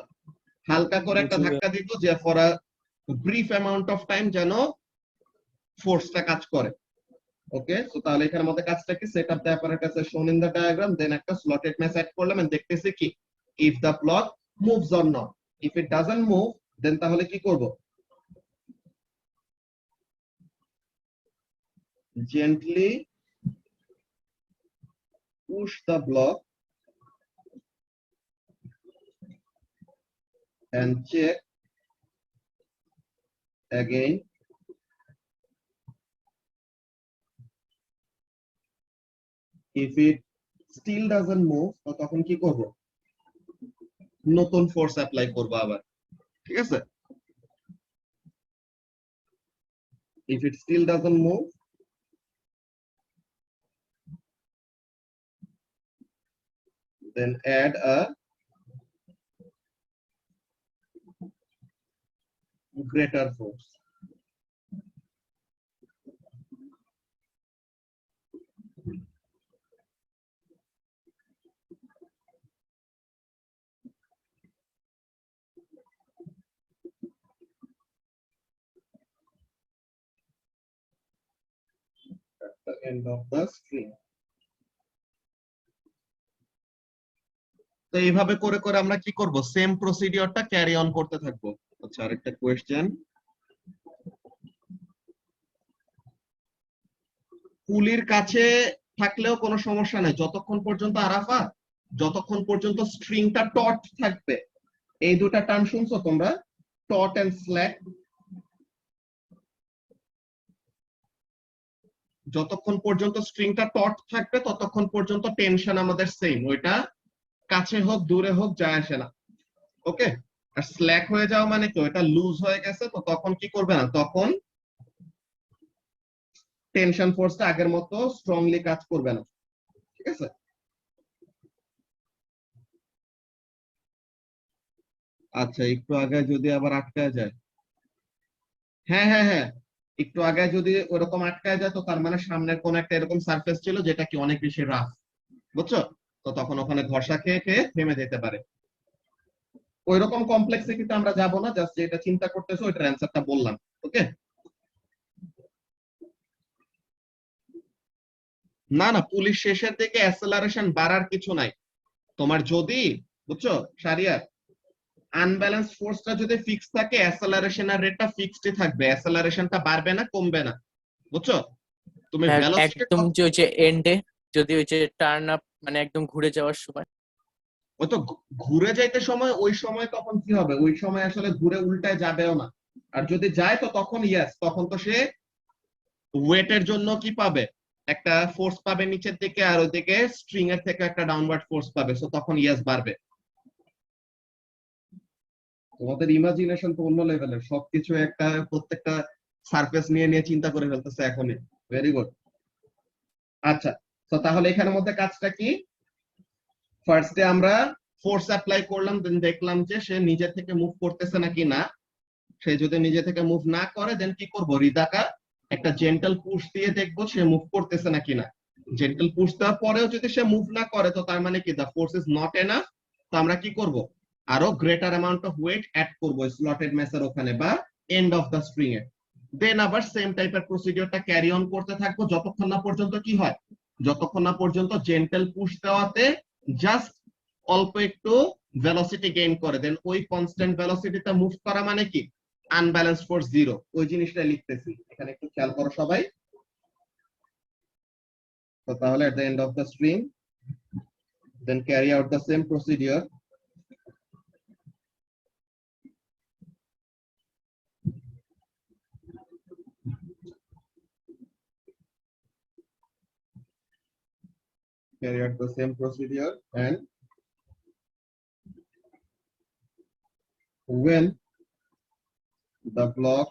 হালকা করে একটা বুঝছি ভাইয়া। ধাক্কা দিব যে for a brief amount of time যেন ফোর্সটা কাজ করে। ওকে, তো তাহলে এখানের মধ্যে কাজটা কি, set up the apparatus as shown in the diagram, then একটা স্লটেড ম্যাচ অ্যাড করলাম এন্ড দেখতেছি কি if the block moves or not. If it doesn't move then তাহলে কি করব, gently push the block and check again if it still doesn't move, তো তখন কি করব, নতুন ফোর্স অ্যাপ্লাই করব আবার, ঠিক আছে? if it still doesn't move then add a greater force. At the end of the string. তো এইভাবে করে করে আমরা কি করব, সেম প্রসিডিওরটা ক্যারি অন করতে থাকবো। আচ্ছা, আরেকটা কোয়েশ্চেন, পুলির কাছে থাকলেও কোনো সমস্যা নাই যতক্ষণ পর্যন্ত আরাফা, যতক্ষণ পর্যন্ত স্ট্রিংটা টট থাকবে। এই দুটা টার্ম শুনছো তোমরা, টট এন্ড স্ল্যাক? যতক্ষণ পর্যন্ত স্ট্রিংটা টট থাকবে ততক্ষণ পর্যন্ত টেনশন আমাদের সেম, ওইটা কাছে হোক দূরে হোক যায় আসে না। ওকে, আর স্ল্যাক হয়ে যাওয়া মানে কি, ওইটা লুজ হয়ে গেছে, তো তখন কি করবে না, তখন টেনশন ফোর্সটা আগের মতো স্ট্রংলি কাজ করবে না, ঠিক আছে? আচ্ছা, একটু আগে যদি আবার আটকায় যায়, হ্যাঁ হ্যাঁ হ্যাঁ, একটু আগে যদি ওরকম আটকায় যায় তো তার মানে সামনের কোন একটা এরকম সারফেস ছিল যেটা কি অনেক বেশি রাফ, বুঝছো? তো তখন ওখানে ঘষা খেয়ে খেয়ে থেমে যেতে পারে। ওইরকম কমপ্লেক্সিটিতে আমরা যাব না, জাস্ট যেটা চিন্তা করতেছো ওইটার অ্যান্সারটা বললাম। ওকে, না না, পুলিশ শেষের দিকে অ্যাসেলারেশন বাড়ার কিছু নাই তোমার, যদি বুঝছো শারিয়ার, আনব্যালেন্স ফোর্সটা যদি ফিক্স থাকে অ্যাসেলারেশনের রেটটা ফিক্সডই থাকবে, অ্যাসেলারেশনটা বাড়বে না কমবে না, বুঝছো? তুমি ভেলোসিটি, একদম যে ওই যে এন্ডে যদি ওই যে টার্ন আপ মানে একদম ঘুরে যাওয়ার সময়, ওই তো ঘুরে যাইতে সময়, ওই সময় তখন কি হবে, ওই সময় আসলে ঘুরে উল্টায় যাবেও না। আর যদি যায় তো তখন ইয়েস, তখন তো সে ওয়েটের জন্য কি পাবে, একটা ফোর্স পাবে নিচের দিকে, আর ওইদিকে স্ট্রিং এর থেকে একটা ডাউনওয়ার্ড ফোর্স পাবে, সো তখন ইয়েস বাড়বে। তোমাদের ইমাজিনেশন তো অন্য লেভেলের, সবকিছু একটা প্রত্যেকটা সারফেস নিয়ে নিয়ে চিন্তা করে ফেলতেছে এখনই, ভেরি গুড। আচ্ছা, তো তাহলে এখানের মধ্যে কাজটা কি, ফার্স্টে আমরা ফোর্স অ্যাপ্লাই করলাম, দেন দেখলাম যে সে নিজে থেকে মুভ করতেছে নাকি না। সে যদি নিজে থেকে মুভ না করে দেন কি করব, হৃদাকার একটা জেন্টাল পুশ দিয়ে দেখবো সে মুভ করতেছে নাকি না। জেন্টাল পুশ দেওয়ার পরেও যদি সে মুভ না করে তো তার মানে কি, the force is not enough. তো আমরা কি করব, আরো greater amount of weight add করব স্লটেড ম্যাচের ওখানে বা এন্ড অফ দা স্প্রিং এ। দেন আবার সেম টাইপের প্রসিডিওরটা ক্যারি অন করতে থাকবো যতক্ষণ না পর্যন্ত কি হয়, যতক্ষণ না পর্যন্ত জেন্টাল পুশ দেওয়াতে জাস্ট অল্প একটু ভেলোসিটি গেইন করে, দেন ওই কনস্ট্যান্ট ভেলোসিটিতে মুভ করা মানে কি, আনব্যালেন্সড ফোর্স জিরো, ওই জিনিসটা লিখতেছি এখানে, একটু খেয়াল করো সবাই। তো তাহলে at the end of the string then carry out the same procedure and when the block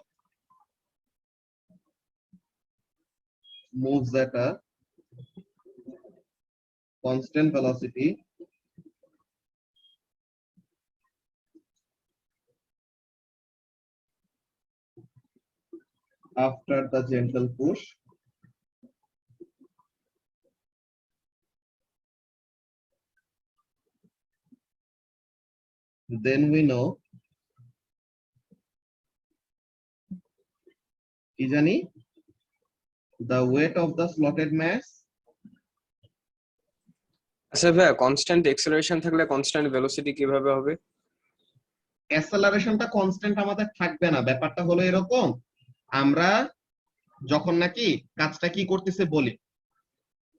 moves at a constant velocity after the gentle push, then we know কি জানি the weight of the slotted mass আচ্ছা ভাইয়া, constant acceleration থাকলে constant velocity কিভাবে হবে? অ্যাসেলারেশনটা constant আমাদের থাকবে না। ব্যাপারটা হলো এরকম, আমরা যখন নাকি কাজটা কি করতেছে বলি,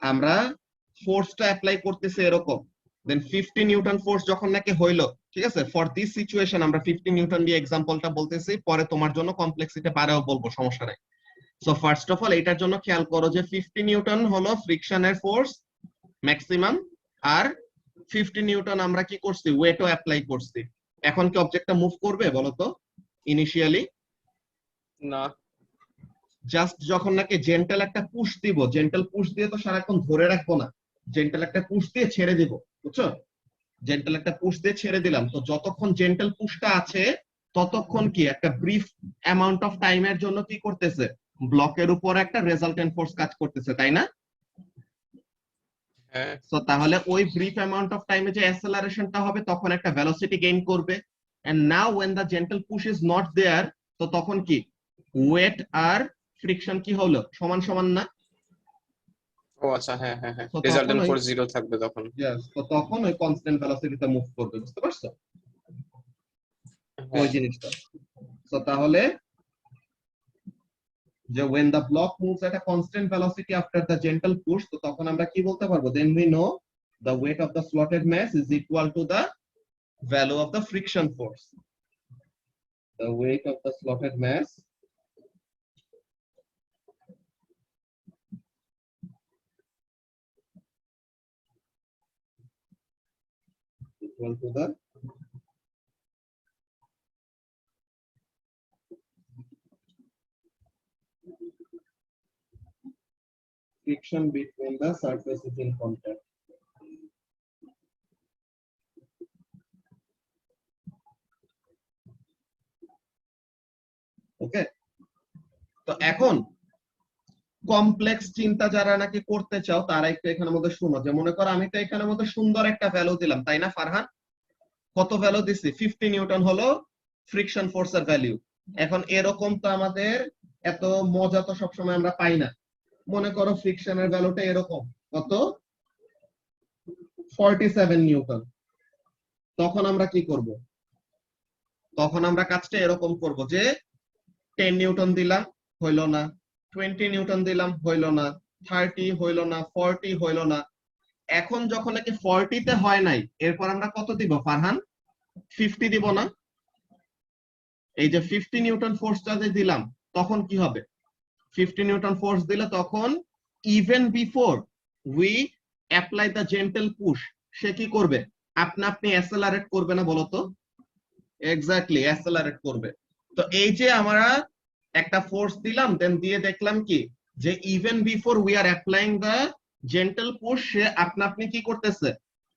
আমরা ফোর্সটা অ্যাপ্লাই করতেছে এরকম, দেন 50 নিউটন ফোর্স যখন নাকি হইলো, ঠিক আছে, ফর দিস সিচুয়েশন আমরা 50 নিউটন দিয়ে এক্সাম্পলটা বলতেছি, পরে তোমার জন্য কমপ্লেক্সিটি বাড়াও বলবো, সমস্যা নাই। সো ফার্স্ট অফ অল এটার জন্য খেয়াল করো যে 50 নিউটন হলো ফ্রিকশনের ফোর্স ম্যাক্সিমাম, আর 50 নিউটন আমরা কি করছি, ওয়েটও অ্যাপ্লাই করছি। এখন কি অবজেক্টটা মুভ করবে বলো তো ইনিশিয়ালি? না। জাস্ট যখন নাকি জেন্টাল একটা পুশ দিব, জেন্টাল পুশ দিয়ে তো সারাক্ষণ ধরে রাখবো না, জেন্টাল একটা পুশ দিয়ে ছেড়ে দিব, বুঝছো? জেন্টাল একটা পুশ দিয়ে ছেড়ে দিলাম, তো যতক্ষণ জেন্টাল পুশটা আছে ততক্ষণ কি একটা ব্রিফ অ্যামাউন্ট অফ টাইমের জন্য কি করতেছে, ব্লকের উপর একটা রেজাল্টেন্ট ফোর্স কাজ করতেছে, তাই না? হ্যাঁ। তো তাহলে ওই ব্রিফ অ্যামাউন্ট অফ টাইমে যে অ্যাসেলারেশনটা হবে তখন একটা ভেলোসিটি গেইন করবে, and now when the gentle push is not there, তো তখন কি ওয়েট আর ফ্রিকশন কি হলো, সমান সমান না? ও আচ্ছা, হ্যাঁ হ্যাঁ হ্যাঁ, তো তখন রেজাল্টেন্ট ওই ফোর্স 0 থাকবে তখন। yes, তো তখন ওই কনস্ট্যান্ট ভেলোসিটিতে মুভ করবে, বুঝতে পারছো ওই হ্যাঁ। জিনিসটা? তো তাহলে যে when the block moves at a constant velocity after the gentle push, তো তখন আমরা কি বলতে পারবো, then we know the weight of the slotted mass is equal to the value of the friction force. The weight of the slotted mass equal to the friction between the surfaces in contact. ওকে, তো এখন complex চিন্তা যারা নাকি করতে চাও তারা একটু এখানের মধ্যে শুনো, যে মনে করো আমি তো এখানের মধ্যে সুন্দর একটা ভ্যালু দিলাম, তাই না ফারহান? কত ভ্যালু দিছি? 50 নিউটন হলো ফ্রিকশন ফোর্সের ভ্যালু। এখন এরকম তো আমাদের এত মজা তো সবসময় আমরা পাই না। মনে করো ফ্রিকশনের ভ্যালুটা এরকম, কত, 47 নিউটন। তখন আমরা কি করব? তখন আমরা কাজটা এরকম করব যে 10 নিউটন দিলাম, হইলো না, 20 নিউটন দিলাম, হইলো না, 30 হইলো না, 40 হইলো না। এখন যখন নাকি 40 তে হয় নাই, এরপর আমরা কত দিব ফারহান? 50 দিব না? এই যে 50 নিউটন ফোর্সটা যে দিলাম তখন কি হবে? 50 নিউটন ফোর্স দিলে তখন even before we apply the gentle push, সে কি করবে? আপনি অ্যাসেলারেট করবে না বলতো? এক্স্যাক্টলি, অ্যাসেলারেট করবে। তো এই যে আমরা একটা ফোর্স দিলাম, দেন দিয়ে দেখলাম কি যে even before we are applying the gentle push, সে আপনি কি করতেছে?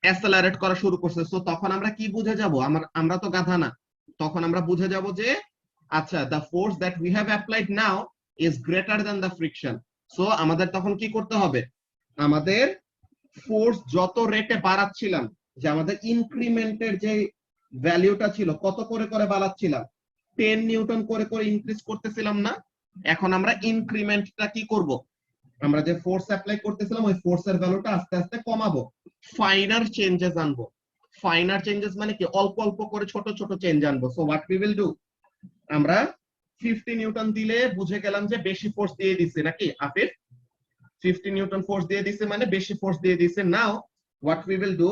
অ্যাসেলারেট করা শুরু করছে। সো তখন আমরা কি বুঝে যাব? আমরা তো গাধা না, তখন আমরা বুঝে যাব যে আচ্ছা, the force that we have applied now is greater than the friction. So আমাদের তখন কি করতে হবে? আমাদের ফোর্স যত রেটে বাড়াচ্ছিলাম, যে আমাদের ইনক্রিমেন্টের যে ভ্যালুটা ছিল, কত করে করে বাড়াচ্ছিলাম? 10 নিউটন করে করে ইনক্রিজ করতেছিলাম না? এখন আমরা ইনক্রিমেন্টটা কি করব? আমরা যে ফোর্স অ্যাপ্লাই করতেছিলাম ওই ফোর্সের ভ্যালুটা আস্তে আস্তে কমাবো, ফাইনার চেঞ্জেস আনবো। ফাইনার চেঞ্জেস মানে কি? অল্প অল্প করে ছোট ছোট চেঞ্জ আনবো। So what we will do, আমরা 50 নিউটন দিলে বুঝে গেলাম যে বেশি ফোর্স দিয়ে দিছে নাকি আফিফ? 50 নিউটন ফোর্স দিয়ে দিছে মানে বেশি ফোর্স দিয়ে দিছে। Now what we will do,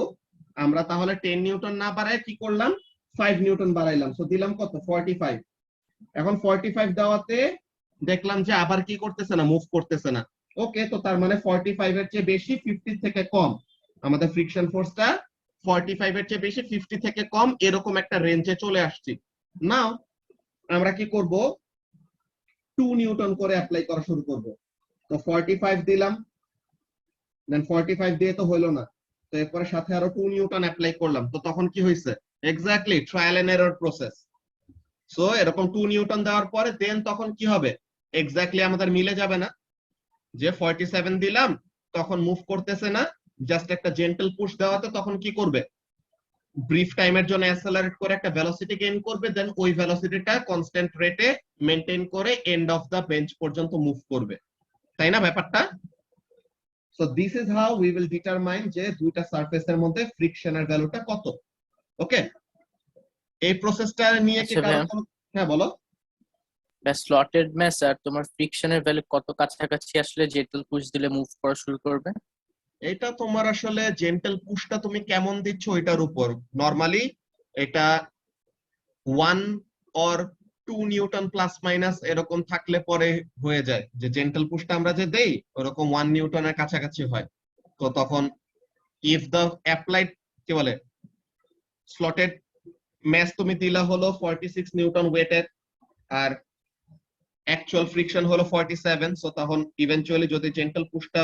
আমরা তাহলে 10 নিউটন না বাড়ায় কি করলাম? 5 নিউটন বাড়াইলাম। সো দিলাম কত? 45। এখন 45 দেওয়াতে দেখলাম যে আবার কি করতেছে না, মুভ করতেছে না। ওকে, তো তার মানে 45 এর চেয়ে বেশি, 50 থেকে কম। আমাদের ফ্রিকশন ফোর্সটা 45 এর চেয়ে বেশি, 50 থেকে কম, এরকম একটা রেঞ্জে চলে আসছি। নাও আমরা কি করব? 2 নিউটন করে অ্যাপ্লাই করা শুরু করব। তো 45 দিলাম, দেন 45 দিয়ে তো হইলো না, তো এরপরে সাথে আরো 2 নিউটন অ্যাপ্লাই করলাম। তো তখন কি হয়েছে? Exactly trial and error process. So এরকম 2 নিউটন দেওয়ার পরে দেন তখন কি হবে? এক্স্যাক্টলি আমাদের মিলে যাবে না? যে 47 দিলাম তখন মুভ করতেছে না, জাস্ট একটা জেন্টল পুশ দেওয়াতে তখন কি করবে? ব্রিফ টাইমের জন্য অ্যাসেলারেট করে একটা ভেলোসিটি গেইন করবে, দেন ওই ভেলোসিটিটা কনস্ট্যান্ট রেটে মেনটেন করে এন্ড অফ দা বেঞ্চ পর্যন্ত মুভ করবে, তাই না ব্যাপারটা? So this is how we will determine যে দুইটা সারফেসের মধ্যে ফ্রিকশনের ভ্যালুটা কত। ওকে, এই প্রসেসটা নিয়ে কি আচ্ছা কারো ভাইয়া, কোনো, হ্যাঁ বলো। স্লটেড ম্যাচ আর তোমার ফ্রিকশনের ভ্যালু কত কাছাকাছি আসলে জেন্টল পুশ দিলে মুভ করা শুরু করবে? এটা তোমার আসলে জেন্টল পুশটা তুমি কেমন দিচ্ছ ওইটার উপর। নরমালি এটা 1 অর 2 নিউটন প্লাস মাইনাস এরকম থাকলে পরে হয়ে যায়, যে জেন্টল পুশটা আমরা যে দেই ওরকম 1 নিউটনের কাছাকাছি হয়। তো তখন ইফ দ্য অ্যাপ্লাইড কি বলে স্লটেড ম্যাস তুমি দিলা হলো 46 নিউটন ওয়েটের, আর অ্যাকচুয়াল ফ্রিকশন হলো 47, সো তখন ইভেন্চুয়ালি যদি জেন্টল পুশটা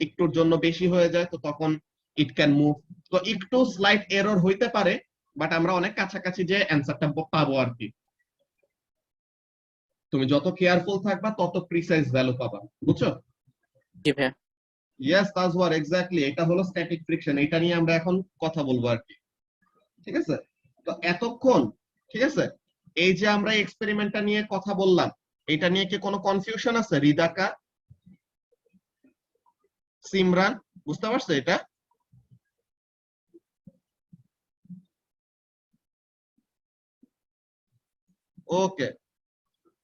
একটুর জন্য বেশি হয়ে যায় তো তখন ইট ক্যান মুভ। তো একটু স্লাইট এরর হইতে পারে, বাট আমরা অনেক কাছাকাছি যে অ্যান্সারটা পাবো আর কি। তুমি যত কেয়ারফুল থাকবা তত প্রিসাইজ ভ্যালু পাবা, বুঝছো? জি ভাইয়া। ইয়েস তাজওয়ার, এক্স্যাক্টলি, এটা হলো স্ট্যাটিক ফ্রিকশন, এটা নিয়ে আমরা এখন কথা বলবো আর কি। ঠিক আছে, তো এতক্ষণ ঠিক আছে এই যে আমরা এক্সপেরিমেন্টটা নিয়ে কথা বললাম, এটা নিয়ে কি কোনো কনফিউশন আছে? রিদাকা, সিমরান, বুঝতে পারছো এটা? ওকে,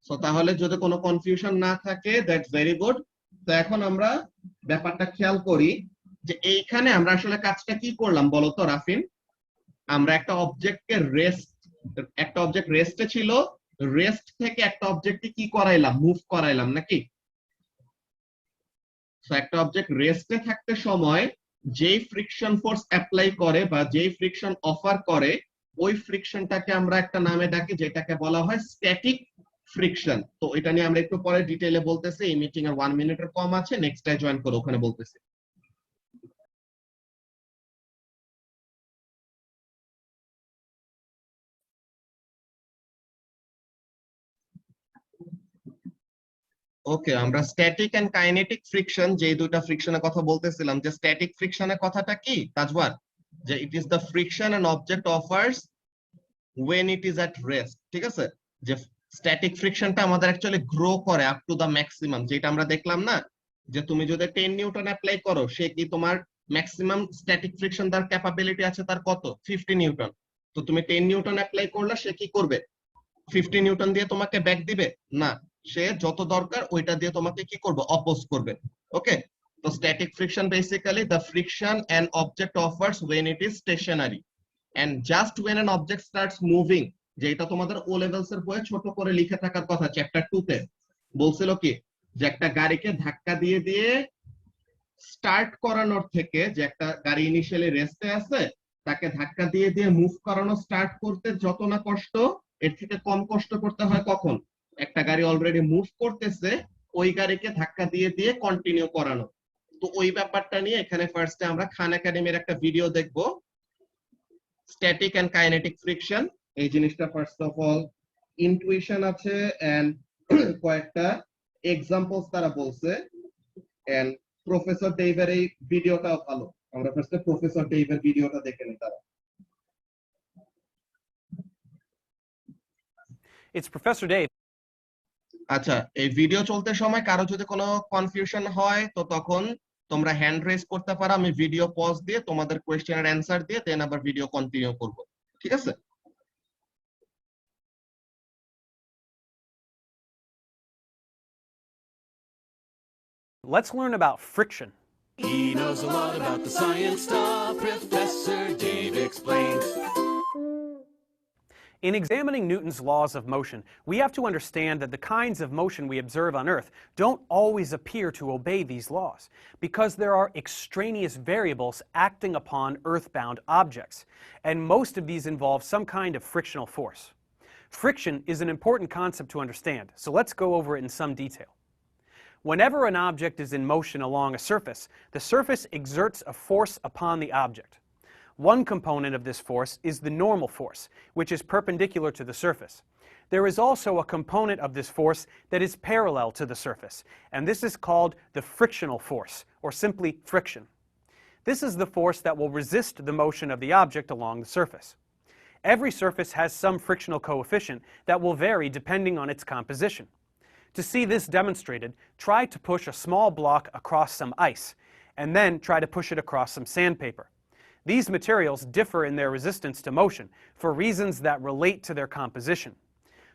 সো তাহলে যদি কোনো কনফিউশন না থাকে দ্যাটস ভেরি গুড। তো এখন আমরা ব্যাপারটা খেয়াল করি যে এইখানে আমরা আসলে কাজটা কি করলাম বলো তো রাফিন। আমরা একটা অবজেক্টকে একটা অবজেক্ট রেস্টে ছিল, রেস্ট থেকে একটা অবজেক্টকে কি করাইলাম, মুভ করাইলাম নাকি? সো একটা অবজেক্ট রেস্টে থাকতে সময় যেই ফ্রিকশন ফোর্স অ্যাপ্লাই করে বা যেই ফ্রিকশন অফার করে ওই ফ্রিকশনটাকে আমরা একটা নামে ডাকি যেটাকে বলা হয় স্ট্যাটিক ফ্রিকশন। তো এটা নিয়ে আমরা একটু পরে ডিটেইলে বলতেছি, এই মিটিং এর 1 মিনিটের কম আছে, নেক্সট টাইম জয়েন করো, ওখানে বলতেছি। ওকে, আমরা স্ট্যাটিক এন্ড কাইনেটিক ফ্রিকশন যে দুইটা ফ্রিকশনের কথা বলতেছিলাম, যে স্ট্যাটিক ফ্রিকশনের কথাটা কি তাজওয়ার, যে it is the friction and object offers when it is at rest। ঠিক আছে, যে স্ট্যাটিক ফ্রিকশনটা আমাদের অ্যাকচুয়ালি গ্রো করে আপ টু দা ম্যাক্সিমাম, যেটা আমরা দেখলাম না, যে তুমি যদি 10 নিউটন অ্যাপ্লাই করো সে কি তোমার ম্যাক্সিমাম স্ট্যাটিক ফ্রিকশন তার ক্যাপাবিলিটি আছে তার কত, 50 নিউটন। তো তুমি 10 নিউটন অ্যাপ্লাই করলে সে কি করবে, 50 নিউটন দিয়ে তোমাকে ব্যাক দিবে না, সে যত দরকার ওইটা দিয়ে তোমাকে কি করবে, অপোজ করবে। ওকে, তো static friction basically the friction an object offers when it is stationary and just when an object starts moving, যেটা তোমাদের ও লেভেলস এর বইয়ে ছোট করে লিখে থাকার কথা, চ্যাপ্টার 2 তে বলছিল কি, যে একটা গাড়িকে ধাক্কা দিয়ে দিয়ে স্টার্ট করানোর থেকে, যে একটা গাড়ি ইনিশিয়ালি রেস্টে আছে তাকে ধাক্কা দিয়ে দিয়ে মুভ করানো স্টার্ট করতে যত না কষ্ট, এর থেকে কম কষ্ট করতে হয় কখন, একটা গাড়ি অলরেডি মুভ করতেছে ওই গাড়িকে ধাক্কা দিয়ে দিয়ে কন্টিনিউ করানো। তো ওই ব্যাপারটা নিয়ে এখানে ফার্স্টে আমরা খান একাডেমির একটা ভিডিও দেখবো, স্ট্যাটিক এন্ড কাইনেটিক ফ্রিকশন। এই জিনিসটা ফার্স্ট অফ অল ইনটুইশন আছে এন্ড কয়েকটা এক্সাম্পলস তারা বলছে, এন্ড প্রফেসর ডেইভের এই ভিডিওটাও ভালো। আমরা ফার্স্টে প্রফেসর ডেইভের ভিডিওটা দেখে নিই তারা। It's Professor Dave. আচ্ছা, এই ভিডিও চলতে সময় কারো যদি কোনো কনফিউশন হয় তো তখন তোমরা হ্যান্ড রেজ করতে পারো, আমি ভিডিও পজ দিয়ে তোমাদের কোয়েশ্চেনের অ্যানসার দিয়ে দেন আবার ভিডিও কন্টিনিউ করব, ঠিক আছে? Let's learn about friction. He knows a lot about the science stuff. Professor Dave explains. In examining Newton's laws of motion, we have to understand that the kinds of motion we observe on Earth don't always appear to obey these laws, because there are extraneous variables acting upon earthbound objects, and most of these involve some kind of frictional force. Friction is an important concept to understand, so let's go over it in some detail. Whenever an object is in motion along a surface, the surface exerts a force upon the object. One component of this force is the normal force, which is perpendicular to the surface. There is also a component of this force that is parallel to the surface, and this is called the frictional force, or simply friction. This is the force that will resist the motion of the object along the surface. Every surface has some frictional coefficient that will vary depending on its composition. To see this demonstrated, try to push a small block across some ice, and then try to push it across some sandpaper. These materials differ in their resistance to motion for reasons that relate to their composition.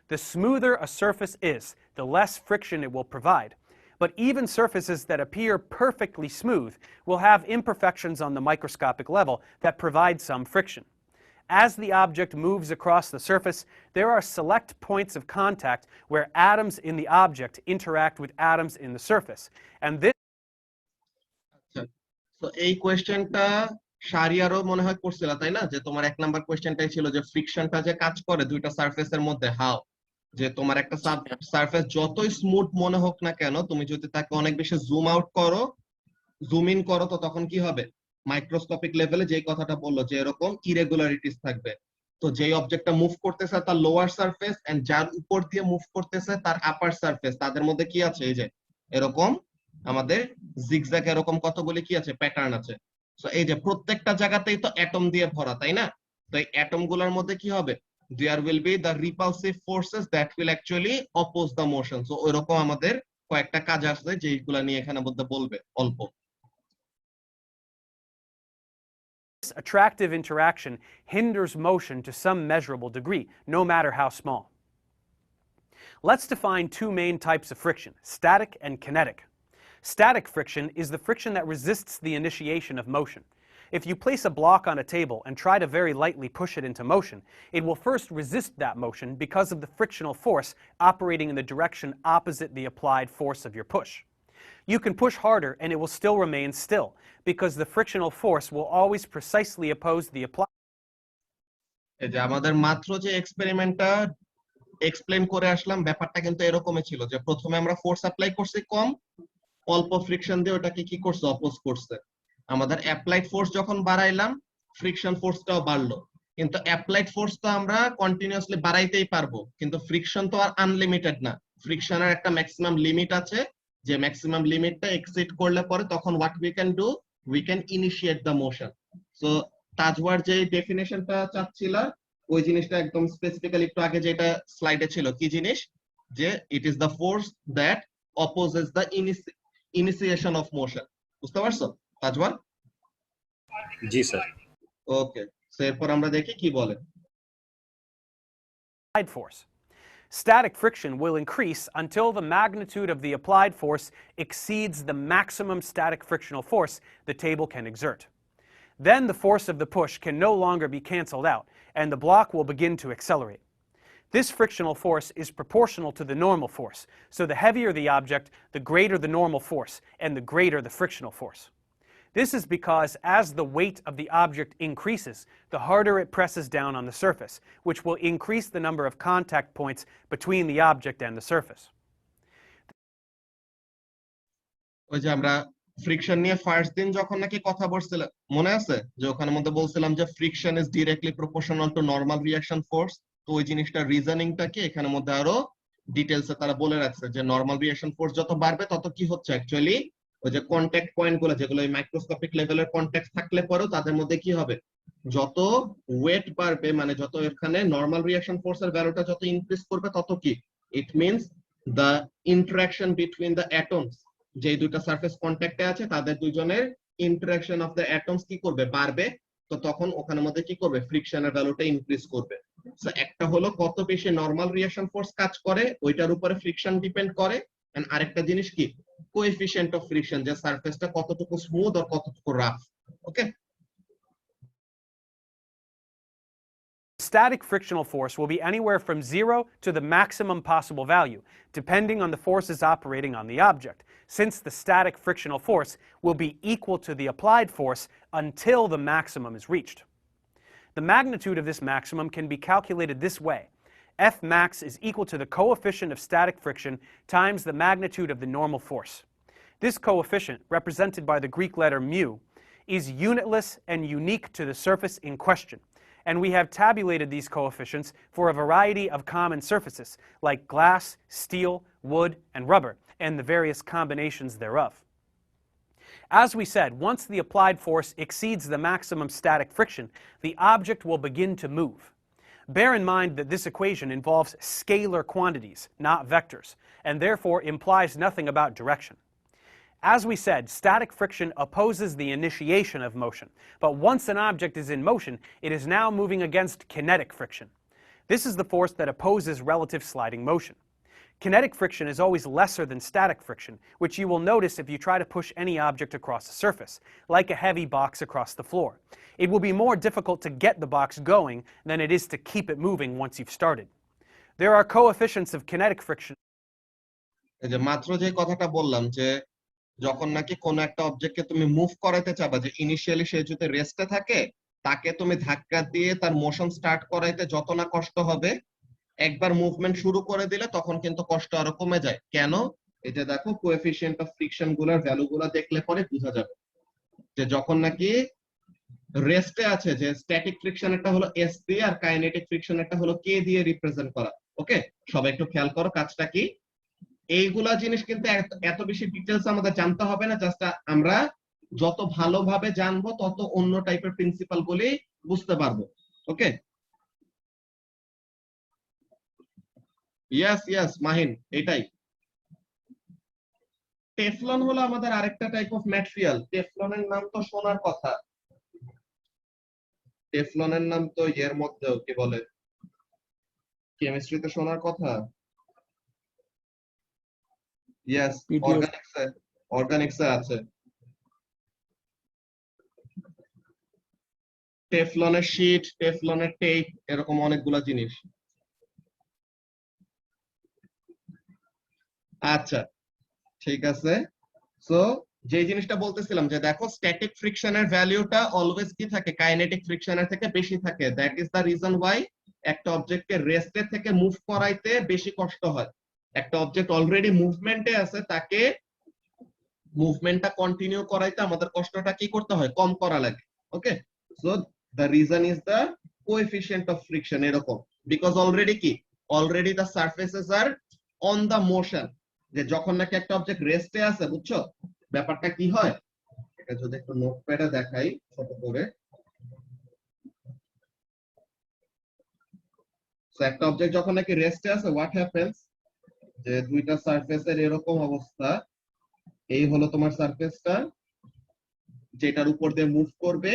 The smoother a surface is, the less friction it will provide. But even surfaces that appear perfectly smooth will have imperfections on the microscopic level that provide some friction. As the object moves across the surface, there are select points of contact where atoms in the object interact with atoms in the surface. And this তো এই কোশ্চেনটা শারিয়ারও মনে হয় করছিল তাই না, যে তোমার 1 নাম্বার কোশ্চেনটাই ছিল যে ফ্রিকশনটা যে কাজ করে দুইটা সারফেসের মধ্যে হাও, যে তোমার একটা সারফেস যতই স্মুথ মনে হোক না কেন, তুমি যদি তাকে অনেক বেশি জুম আউট করো, জুম ইন করো, তো তখন কি হবে, মাইক্রোস্কোপিক লেভেলে যে কথাটা বললো যে এরকম ইরেগুলারিটিস থাকবে। তো যেই অবজেক্টটা মুভ করতেছে তার লোয়ার সারফেস এন্ড যার উপর দিয়ে মুভ করতেছে তার আপার সারফেস, তাদের মধ্যে কি আছে, এই যে এরকম আমাদের জিগজ্যাগ এরকম কতগুলি কি আছে, প্যাটার্ন আছে। সো এই যে প্রত্যেকটা জায়গাতেই তো অ্যাটম দিয়ে ভরা তাই না, তো এই অ্যাটম গুলোর মধ্যে কি হবে, there will be the repulsive forces that will actually oppose the motion. So ওইরকম আমাদের কয়েকটা কাজ আছে যেগুলা নিয়ে এখানে মধ্যে বলবে অল্প। This attractive interaction hinders motion to some measurable degree, no matter how small. Let's define two main types of friction, static and kinetic. Static friction is the friction that resists the initiation of motion. If you place a block on a table and try to very lightly push it into motion, it will first resist that motion because of the frictional force operating in the direction opposite the applied force of your push. You can push harder and it will still remain still, because the frictional force will always precisely oppose the applied. এই যে আমাদের মাত্র যে এক্সপেরিমেন্টটা explain করে আসলাম, ব্যাপারটা কিন্তু এরকমই ছিল যে প্রথমে আমরা ফোর্স অ্যাপ্লাই করছি কম, অল্প ফ্রিকশন দিয়ে ওটাকে কি করছে, অপোজ করছে। আমাদের অ্যাপ্লাইড ফোর্স যখন বাড়াইলাম, ফ্রিকশন ফোর্সটাও বাড়লো, কিন্তু অ্যাপ্লাইড ফোর্স তো আমরা কন্টিনিউয়াসলি বাড়াইতেই পারবো, কিন্তু ফ্রিকশন তো আর আনলিমিটেড না, ফ্রিকশনের একটা ম্যাক্সিমাম লিমিট আছে, যে ম্যাক্সিমাম লিমিটটা এক্সিড করলে পরে তখন what we can do, we can initiate the motion. So Tajwar যে ডেফিনেশনটা চাচ্ছিলা ওই জিনিসটা একদম স্পেসিফিক্যালি একটু আগে যেটা স্লাইডে ছিল, কি জিনিস, যে it is the force that opposes the initiation of motion. বুঝতে পারছো তাজওয়ার? জি স্যার। ওকে, সো এরপর আমরা দেখি কি বলে। applied force. Static friction will increase until the magnitude of the applied force exceeds the maximum static frictional force the table can exert. Then the force of the push can no longer be cancelled out, and the block will begin to accelerate. This frictional force is proportional to the normal force, so the heavier the object, the greater the normal force, and the greater the frictional force. This is because as the weight of the object increases, the harder it presses down on the surface, which will increase the number of contact points between the object and the surface. ওই যে আমরা friction নিয়ে first দিন যখন নাকি কথা বলছিলাম, মনে আছে যে ওখানে মধ্যে বলছিলাম যে friction is directly proportional to normal reaction force, তো ওই জিনিসটা রিজনিংটা কি এখানে মধ্যে আরো ডিটেইলসে তারা বলে রাখছে যে নরমাল রিঅ্যাকশন ফোর্স যত বাড়বে তত কি হচ্ছে অ্যাকচুয়ালি ওই যে কন্টাক্ট পয়েন্ট গুলো যেগুলো মাইক্রোস্কোপিক লেভেলের কন্টাক্ট থাকলে পরেও তাদের মধ্যে কি হবে, যত ওয়েট বাড়বে মানে যত এখানে নরমাল রিঅ্যাকশন ফোর্সের ভ্যালুটা যত ইনক্রিজ করবে তত কি, it means the interaction between the atoms, যে দুইটা সারফেস কন্টাক্টে আছে তাদের দুইজনের ইন্টারঅ্যাকশন অফ দ্য অ্যাটমস কি করবে, বাড়বে, তো তখন ওখানে মধ্যে কি করবে, ফ্রিকশনের ভ্যালুটা ইনক্রিজ করবে। সো একটা হলো কত বেশি নরমাল রিঅ্যাকশন ফোর্স কাজ করে ওইটার উপরে ফ্রিকশন ডিপেন্ড করে, এন্ড আরেকটা জিনিস কি, কোএফিশিয়েন্ট অফ ফ্রিকশন, যে সারফেসটা কতটুকু স্মুথ আর কতটুকু rough. Okay, Static frictional force will be anywhere from 0 to the maximum possible value, depending on the forces operating on the object, since the static frictional force will be equal to the applied force until the maximum is reached. The magnitude of this maximum can be calculated this way. F max is equal to the coefficient of static friction times the magnitude of the normal force. This coefficient, represented by the Greek letter mu, is unitless and unique to the surface in question, and we have tabulated these coefficients for a variety of common surfaces like glass, steel, wood, and rubber, and the various combinations thereof. As we said, once the applied force exceeds the maximum static friction, the object will begin to move. Bear in mind that this equation involves scalar quantities, not vectors, and therefore implies nothing about direction. As we said, static friction opposes the initiation of motion, but once an object is in motion, it is now moving against kinetic friction. This is the force that opposes relative sliding motion. Kinetic friction is always lesser than static friction, which you will notice if you try to push any object across a surface, like a heavy box across the floor. It will be more difficult to get the box going than it is to keep it moving once you've started. There are coefficients of kinetic friction. এই যে মাত্র যে কথাটা বললাম যে যখন নাকি কোনো একটা অবজেক্টকে তুমি মুভ করাইতে চাবা, যে ইনিশিয়ালি সে যদি রেস্টে থাকে তাকে তুমি ধাক্কা দিয়ে তার মোশন স্টার্ট করাইতে যত না কষ্ট হবে, একবার মুভমেন্ট শুরু করে দিলে তখন কিন্তু কষ্ট আরো কমে যায়। কেন? এটা দেখো কোএফিশিয়েন্ট অফ ফ্রিকশন গুলার ভ্যালু গুলা দেখলে পরে বোঝা যাবে যে যখন নাকি রেস্টে আছে, যে স্ট্যাটিক ফ্রিকশন একটা হলো এস দিয়ে আর কাইনেটিক ফ্রিকশন একটা হলো কে দিয়ে রিপ্রেজেন্ট করা। ওকে, সবাই একটু খেয়াল করো কাজটা কি। এইগুলা জিনিস কিন্তু এত বেশি ডিটেইলস আমাদের জানতে হবে না, জাস্ট আমরা যত ভালোভাবে জানবো তত অন্য টাইপের প্রিন্সিপাল গুলি বুঝতে পারবো। ওকে, ইয়েস ইয়েস মাহিন, এটাই। টেফলন হলো আমাদের আরেকটা টাইপ অফ ম্যাটেরিয়াল। টেফলনের নাম তো শোনার কথা, টেফলনের নাম তো এর মধ্যেও কি বলে কেমিস্ট্রিতে শোনার কথা। ইয়েস, অর্গানিক্সে আছে। টেফলনের শীট, টেফলনের টেপ, এরকম অনেকগুলা জিনিস। আচ্ছা ঠিক আছে। সো যে জিনিসটা বলতেছিলাম যে দেখো স্ট্যাটিক ফ্রিকশনের ভ্যালুটা অলওয়েজ কি থাকে, কাইনেটিক ফ্রিকশনের থেকে বেশি থাকে। That is the reason why একটা অবজেক্টকে রেস্টে থেকে মুভ করাইতে বেশি কষ্ট হয়। একটা অবজেক্ট অলরেডি মুভমেন্টে আছে, তাকে মুভমেন্টটা কন্টিনিউ করাইতে আমাদের কষ্টটা কি করতে হয়, কম করা লাগে। Okay, so the reason is the coefficient of friction, এরকম। Because already the surfaces are on the motion. যে যখন নাকি একটা অবজেক্ট রেস্টে আছে, বুঝছো ব্যাপারটা কি হয়। এটা যদি একটু নোটপ্যাডে দেখাই ছোট করে। সো একটা অবজেক্ট যখন নাকি রেস্টে আছে, হোয়াট হ্যাপেন্স, যে দুইটা সারফেসের এরকম অবস্থা। এই হলো তোমার সারফেসটা যেটার উপর দিয়ে মুভ করবে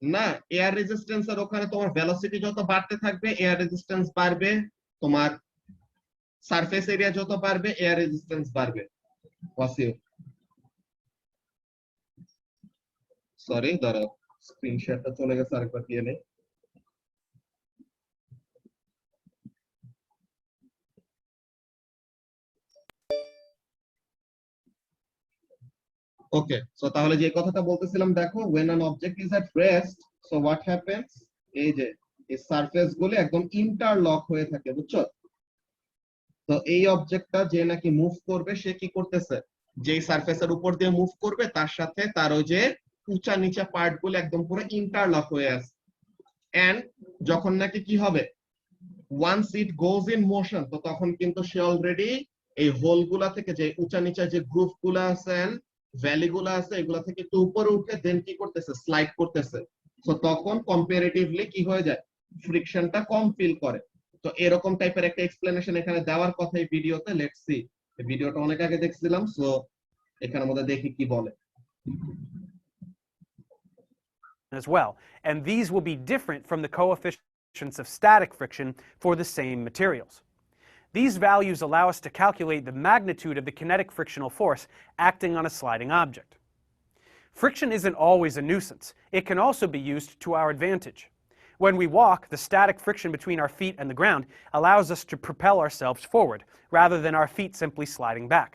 না, এয়ার রেজিস্ট্যান্স এর ওখানে তোমার ভেলোসিটি যত বাড়তে থাকবে এয়ার রেজিস্ট্যান্স বাড়বে, তোমার সারফেস এরিয়া যত বাড়বে এয়ার রেজিস্ট্যান্স বাড়বে। ওয়াসিও সরি, দাঁড়াও স্ক্রিনশটটা চলে গেছে, আরেকবার দিয়ে নেই। ওকে, সো তাহলে যে কথাটা বলতেছিলাম, দেখো when an object is at rest, so what happens, এই যে এই সারফেস গুলো একদম ইন্টারলক হয়ে থাকে, বুঝছো। তো এই অবজেক্টটা যে নাকি মুভ করবে, সে কি করতেছে, যেই সারফেসের উপর দিয়ে মুভ করবে তার সাথে তার ওই যে উঁচা নিচা পার্ট গুলো একদম পুরো ইন্টারলক হয়ে আছে। এন্ড যখন নাকি কি হবে, once it goes in motion, তো তখন কিন্তু সে অলরেডি এই হোল গুলা থেকে, যে উঁচা নিচা যে গ্রুপ গুলা আছে ভ্যালি গুলা আছে, এগুলা থেকে একটু উপরে উঠে দেন কি করতেছে, স্লাইড করতেছে। তো তখন কম্পারেটিভলি কি হয়ে যায়, ফ্রিকশনটা কম ফিল করে। তো এরকম টাইপের একটা এক্সপ্লেনেশন এখানে দেওয়ার কথা এই ভিডিওতে। লেটস সি, এই ভিডিওটা অনেক আগে দেখছিলাম, সো এখানে মধ্যে দেখি কি বলে। As well, and these will be different from the coefficients of static friction for the same materials. These values allow us to calculate the magnitude of the kinetic frictional force acting on a sliding object. Friction isn't always a nuisance. It can also be used to our advantage. When we walk, the static friction between our feet and the ground allows us to propel ourselves forward, rather than our feet simply sliding back.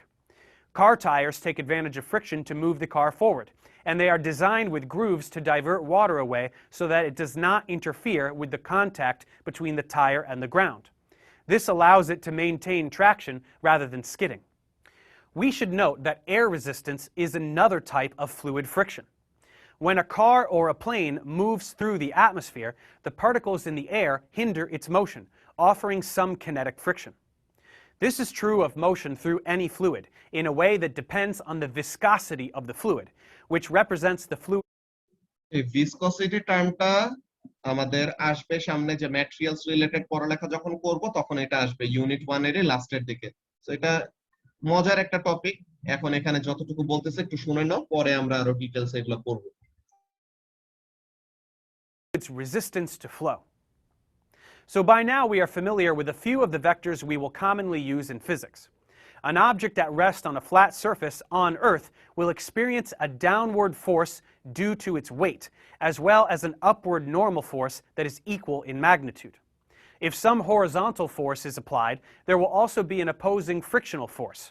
Car tires take advantage of friction to move the car forward, and they are designed with grooves to divert water away so that it does not interfere with the contact between the tire and the ground. This allows it to maintain traction rather than skidding. We should note that air resistance is another type of fluid friction. When a car or a plane moves through the atmosphere, the particles in the air hinder its motion, offering some kinetic friction. This is true of motion through any fluid in a way that depends on the viscosity of the fluid, which represents the fluid. এই ভিসকসিটি টার্মটা আমাদের আসবে সামনে যে materials related পড়ালেখা যখন করব তখন এটা আসবে ইউনিট 1 এর লাস্টের দিকে। সো এটা মজার একটা টপিক। এখন এখানে যতটুকু বলতেছে একটু শুনে নাও, পরে আমরা আরো ডিটেইলস এগুলো পড়ব। Its resistance to flow. So by now we are familiar with a few of the vectors we will commonly use in physics. An object at rest on a flat surface on Earth will experience a downward force due to its weight, as well as an upward normal force that is equal in magnitude. If some horizontal force is applied, there will also be an opposing frictional force.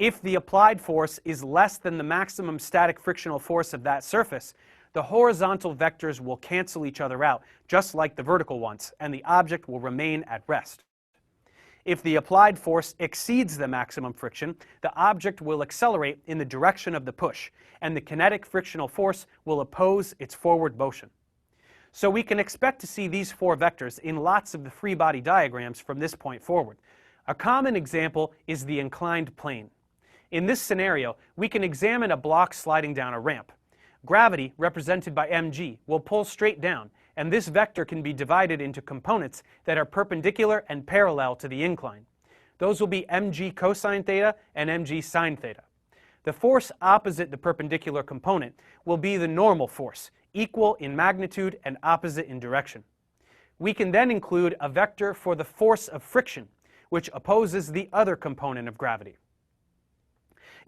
If the applied force is less than the maximum static frictional force of that surface, the horizontal vectors will cancel each other out, just like the vertical ones, and the object will remain at rest. If the applied force exceeds the maximum friction, the object will accelerate in the direction of the push, and the kinetic frictional force will oppose its forward motion. So we can expect to see these four vectors in lots of the free body diagrams from this point forward. A common example is the inclined plane. In this scenario, we can examine a block sliding down a ramp. Gravity, represented by mg, will pull straight down, and this vector can be divided into components that are perpendicular and parallel to the incline. Those will be mg cosine theta and mg sine theta. The force opposite the perpendicular component will be the normal force, equal in magnitude and opposite in direction. We can then include a vector for the force of friction, which opposes the other component of gravity.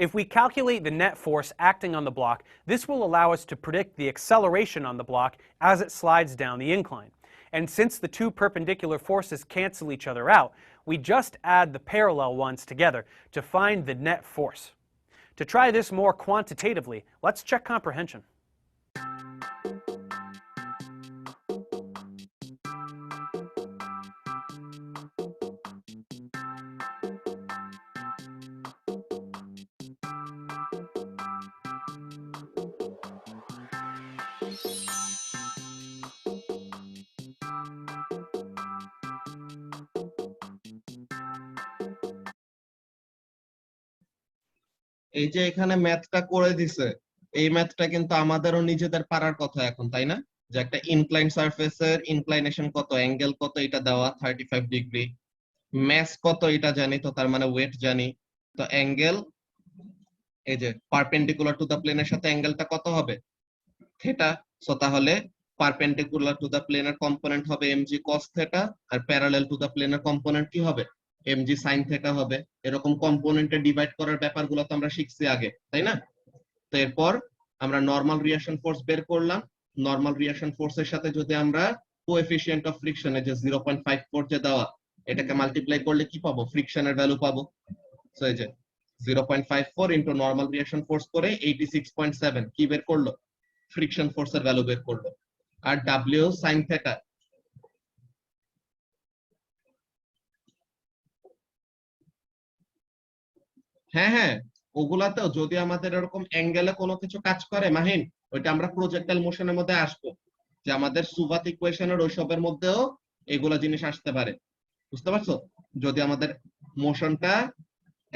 If we calculate the net force acting on the block, this will allow us to predict the acceleration on the block as it slides down the incline. And since the two perpendicular forces cancel each other out, we just add the parallel ones together to find the net force. To try this more quantitatively, let's check comprehension. এই যে এখানে ম্যাথটা করে দিছে, এই ম্যাথটা কিন্তু আমাদেরও নিজেদের পারার কথা এখন, তাই না? যে একটা ইনক্লাইন সারফেসের ইনক্লাইনেশন কত, অ্যাঙ্গেল কত এটা দেওয়া 35 ডিগ্রি, ম্যাস কত এটা জানি, তো তার মানে ওয়েট জানি, তো অ্যাঙ্গেল এই যে পারপেন্ডিকুলার টু দা প্লেনের সাথে অ্যাঙ্গেলটা কত হবে, থিটা। সো তাহলে পারপেন্ডিকুলার টু দা প্লেনের কম্পোনেন্ট হবে mg cos থিটা, আর প্যারালাল টু দা প্লেনের কম্পোনেন্ট কি হবে, mg sin থিটা হবে। এরকম কম্পোনেন্টে ডিভাইড করার ব্যাপারগুলো তো আমরা শিখছি আগে, তাই না? তো এরপর আমরা নরমাল রিঅ্যাকশন ফোর্স বের করলাম। নরমাল রিঅ্যাকশন ফোর্সের সাথে যদি আমরা কোএফিসিয়েন্ট অফ ফ্রিকশনে যে 0.54 যে দেওয়া, এটাকে মাল্টিপ্লাই করলে কি পাবো, ফ্রিকশনের ভ্যালু পাবো। সো এই যে 0.54 ইনটু নরমাল রিঅ্যাকশন ফোর্স করে 86.7 কি বের করলো, ফ্রিকশন ফোর্সের ভ্যালু বের করলো। আর ডাব্লিউ sin থিটা হ্যাঁ হ্যাঁ ওগুলাতেও যদি আমাদের এরকম অ্যাঙ্গেলে কোনো কিছু কাজ করে মাহিন, ওইটা আমরা প্রজেক্টাইল মোশনের মধ্যে আসবো, যে আমাদের সুবাত ইকুয়েশনের ওইসবের মধ্যেও এগুলা জিনিস আসতে পারে, বুঝতে পারছো? যদি আমাদের মোশনটা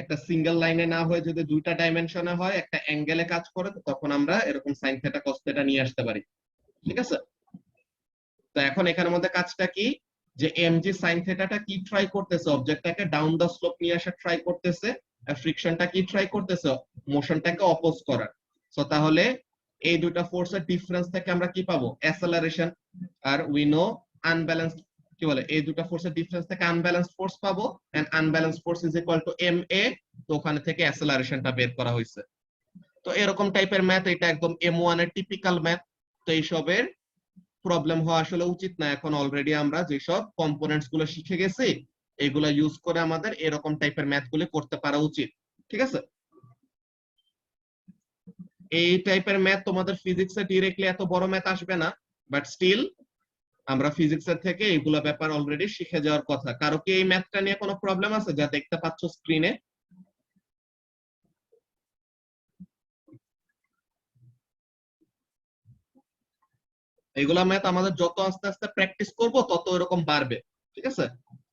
একটা সিঙ্গেল লাইনে না হয়ে যদি দুইটা ডাইমেনশনে হয়, একটা অ্যাঙ্গেলে কাজ করে, তখন আমরা এরকম সাইন থিটা কস থিটা নিয়ে আসতে পারি, ঠিক আছে? তো এখন এখানের মধ্যে কাজটা কি, যে এমজি সাইন থিটাটা কি ট্রাই করতেছে, অবজেক্টটাকে ডাউন দা স্লোপ নিয়ে আসা ট্রাই করতেছে, আর ফ্রিকশনটা কি ট্রাই করতেছে, মোশনটাকে অপোজ করার। সো তাহলে এই দুটো ফোর্সের ডিফারেন্স থেকে আমরা কি পাবো, অ্যাসেলারেশন। আর উই নো আনব্যালেন্সড কি বলে, এই দুটো ফোর্সের ডিফারেন্স থেকে আনব্যালেন্সড ফোর্স পাবো, and unbalanced force is equal to ma। তো ওখানে থেকে অ্যাসেলারেশনটা বের করা হয়েছে। তো এরকম টাইপের ম্যাথ, এটা একদম M1 এর টিপিক্যাল ম্যাথ। তো এইসবের প্রবলেম হওয়া আসলে উচিত না। এখন অলরেডি আমরা যেসব কম্পোনেন্টস গুলো শিখে গেছি, এগুলা ইউজ করে আমাদের এরকম টাইপের ম্যাথ গুলো করতে পারা উচিত, ঠিক আছে? এই টাইপের ম্যাথ তোমাদের ফিজিক্সে ডিরেক্টলি এত বড় ম্যাথ আসবে না, বাট স্টিল আমরা ফিজিক্সের থেকে এইগুলা ব্যাপার অলরেডি শিখে যাওয়ার কথা। কারো কি এই ম্যাথটা নিয়ে কোনো প্রবলেম আছে যা দেখতে পাচ্ছ স্ক্রিনে? এগুলা ম্যাথ আমাদের যত আস্তে আস্তে প্র্যাকটিস করব তত এরকম বাড়বে, ঠিক আছে?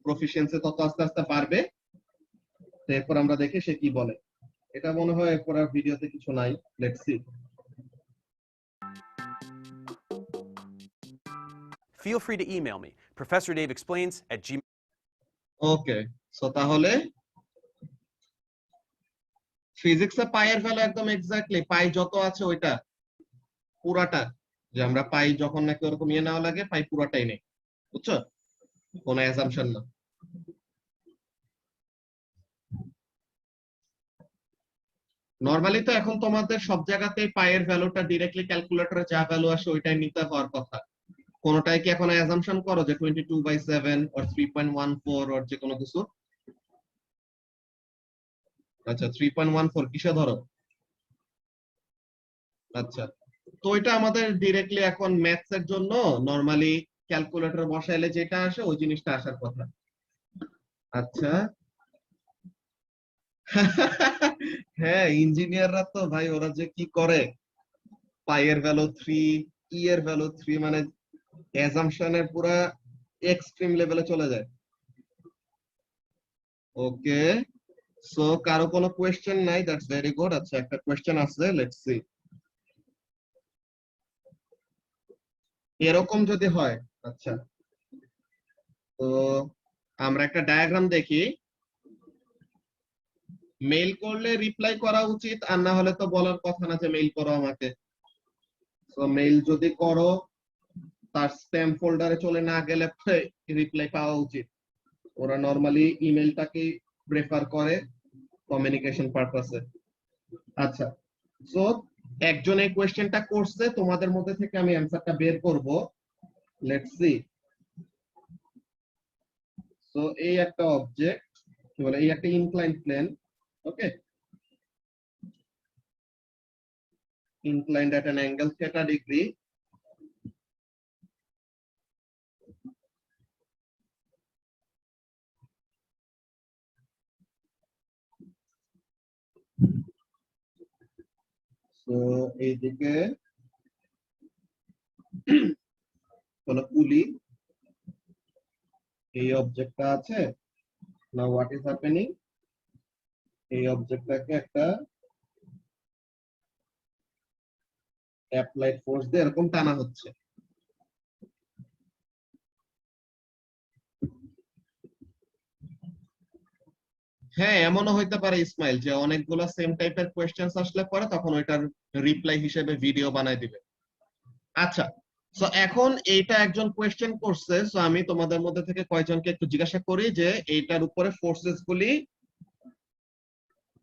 প্রফিশিয়েন্সি তত আস্তে আস্তে বাড়বে। তো এরপর আমরা দেখি সে কি বলে। এটা মনে হয় এরপর আর ভিডিওতে কিছু নাই, let's see. Feel free to email me, ProfessorDaveExplains@gmail. Okay, so তাহলে ফিজিক্সে পাই এর ভ্যালু একদম এক্স্যাক্টলি পাই যত আছে ওইটা পুরাটা, যে আমরা পাই যখন নাকি ওরকম ইয়ে নেওয়া লাগে পাই পুরাটাই নেই, বুঝছো, কোনো অ্যাসাম্পশন না। নরমালি তো এখন তোমাদের সব জায়গাতেই পায়ের ভ্যালুটা ডিরেক্টলি ক্যালকুলেটরে যা ভ্যালু আসে ওইটাই নিতে হওয়ার কথা। কোনটাই কি এখন অ্যাসাম্পশন করো যে 22/7 or 3.14 or যে কোনো কিছু? আচ্ছা 3.14 কিসে ধরো? আচ্ছা, তো এটা আমাদের ডিরেক্টলি এখন ম্যাথস এর জন্য নরমালি ক্যালকুলেটর বসাইলে যেটা আসে ওই জিনিসটা আসার কথা। আচ্ছা হ্যাঁ, ইঞ্জিনিয়াররা তো ভাই ওরা যে কি করে, পাই এর ভ্যালু 3, ই এর ভ্যালু 3, মানে অ্যাসাম্পশনের পুরা এক্সট্রিম লেভেলে চলে যায়। ওকে, সো কারো কোনো কোয়েশ্চেন নাই? That's very good. আচ্ছা একটা কোয়েশ্চেন আছে, লেটস সি। এরকম যদি হয়, আচ্ছা তো আমরা একটা ডায়াগ্রাম দেখি। মেইল করলে রিপ্লাই করা উচিত, আর না হলে তো বলার কথা না যে মেইল করো আমাকে। তো মেইল যদি করো তার স্প্যাম ফোল্ডারে চলে না গেলে রিপ্লাই পাওয়া উচিত। ওরা নরমালি ইমেলটাকে প্রেফার করে কমিউনিকেশন পারপাসে। আচ্ছা, সো একজন এই কোয়েশ্চেনটা করছে, তোমাদের মধ্যে থেকে আমি অ্যানসারটা বের করব, লেটস সি। সো এই একটা অবজেক্ট, কি বলে, এই একটা incline plane, okay, inclined at an angle theta degree. So এইদিকে হলো পুলি, এই অবজেক্টটা আছে। নাও হোয়াট ইজ হ্যাপেনিং, এই অবজেক্টটাকে একটা অ্যাপ্লাইড ফোর্স দিয়ে এরকম টানা হচ্ছে। হ্যাঁ, এমনও হইতে পারে ইসমাইল যে অনেকগুলো সেম টাইপের কোয়েশ্চেন্স আসলে পরে তখন ওইটার রিপ্লাই হিসেবে ভিডিও বানায় দিবে। আচ্ছা, সো এখন এইটা একজন কোয়েশ্চেন করছে, সো আমি তোমাদের মধ্যে থেকে কয়জনকে একটু জিজ্ঞাসা করি যে এইটার উপরে ফোর্সেস গুলি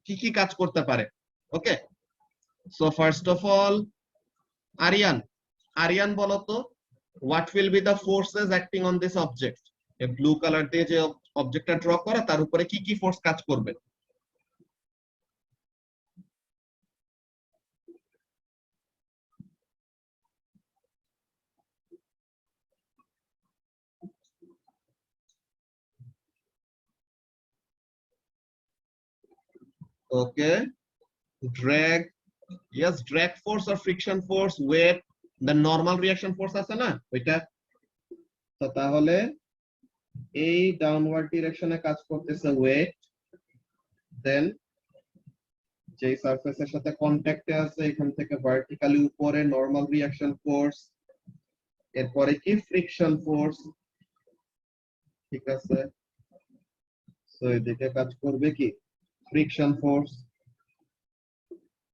কি কি কাজ করতে পারে। Okay, so first of all Aryan বলো তো, what will be the forces acting on this object? এই ব্লু কালার দিয়ে যে অবজেক্টটা ড্র করা তার উপরে কি কি ফোর্স কাজ করবে? ওকে, drag, yes, drag force or friction force, weight, the normal reaction force আছে না ওইটা। তো তাহলে এই ডাউনওয়ার্ড ডিরেকশনে কাজ করতেছে ওয়েট, দেন যে সারফেসের সাথে কন্টাক্টে আছে এখান থেকে ভার্টিক্যালি উপরে নরমাল রিঅ্যাকশন ফোর্স, এরপরে কি ফ্রিকশন ফোর্স, ঠিক আছে। সো এদিকে কাজ করবে কি ফ্রিকশন ফোর্স,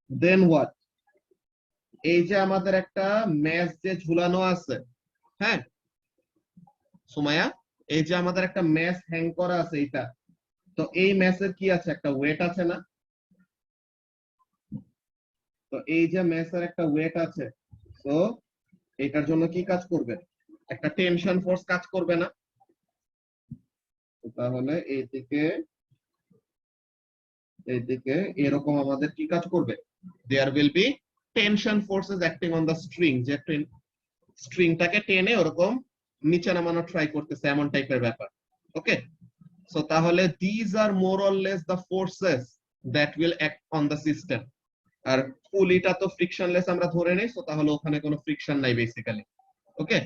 দেন হোয়াট, এই যে আমাদের একটা ম্যাচ যে ঝুলানো আছে, হ্যাঁ সুমাইয়া, এই যে আমাদের একটা ম্যাচ হ্যাং করা আছে এটা, তো এই ম্যাচের কি আছে, একটা ওয়েট আছে না? তো এই যে ম্যাচের একটা ওয়েট আছে, তো এটার জন্য কি কাজ করবে, একটা টেনশন ফোর্স কাজ করবে না? তাহলে এইদিকে এরকম আমাদের কি কাজ করবে, there will be tension forces acting on the string, যে স্ট্রিংটাকে টেনে ওরকম নিচে নামানো ট্রাই করতেছে, এমন টাইপের ব্যাপার। ওকে, সো তাহলে this are more or less the forces that will act on the system. আর পুলিটা তো ফ্রিকশনলেস আমরা ধরে নেই, সো তাহলে ওখানে কোনো ফ্রিকশন নাই বেসিক্যালি। ওকে,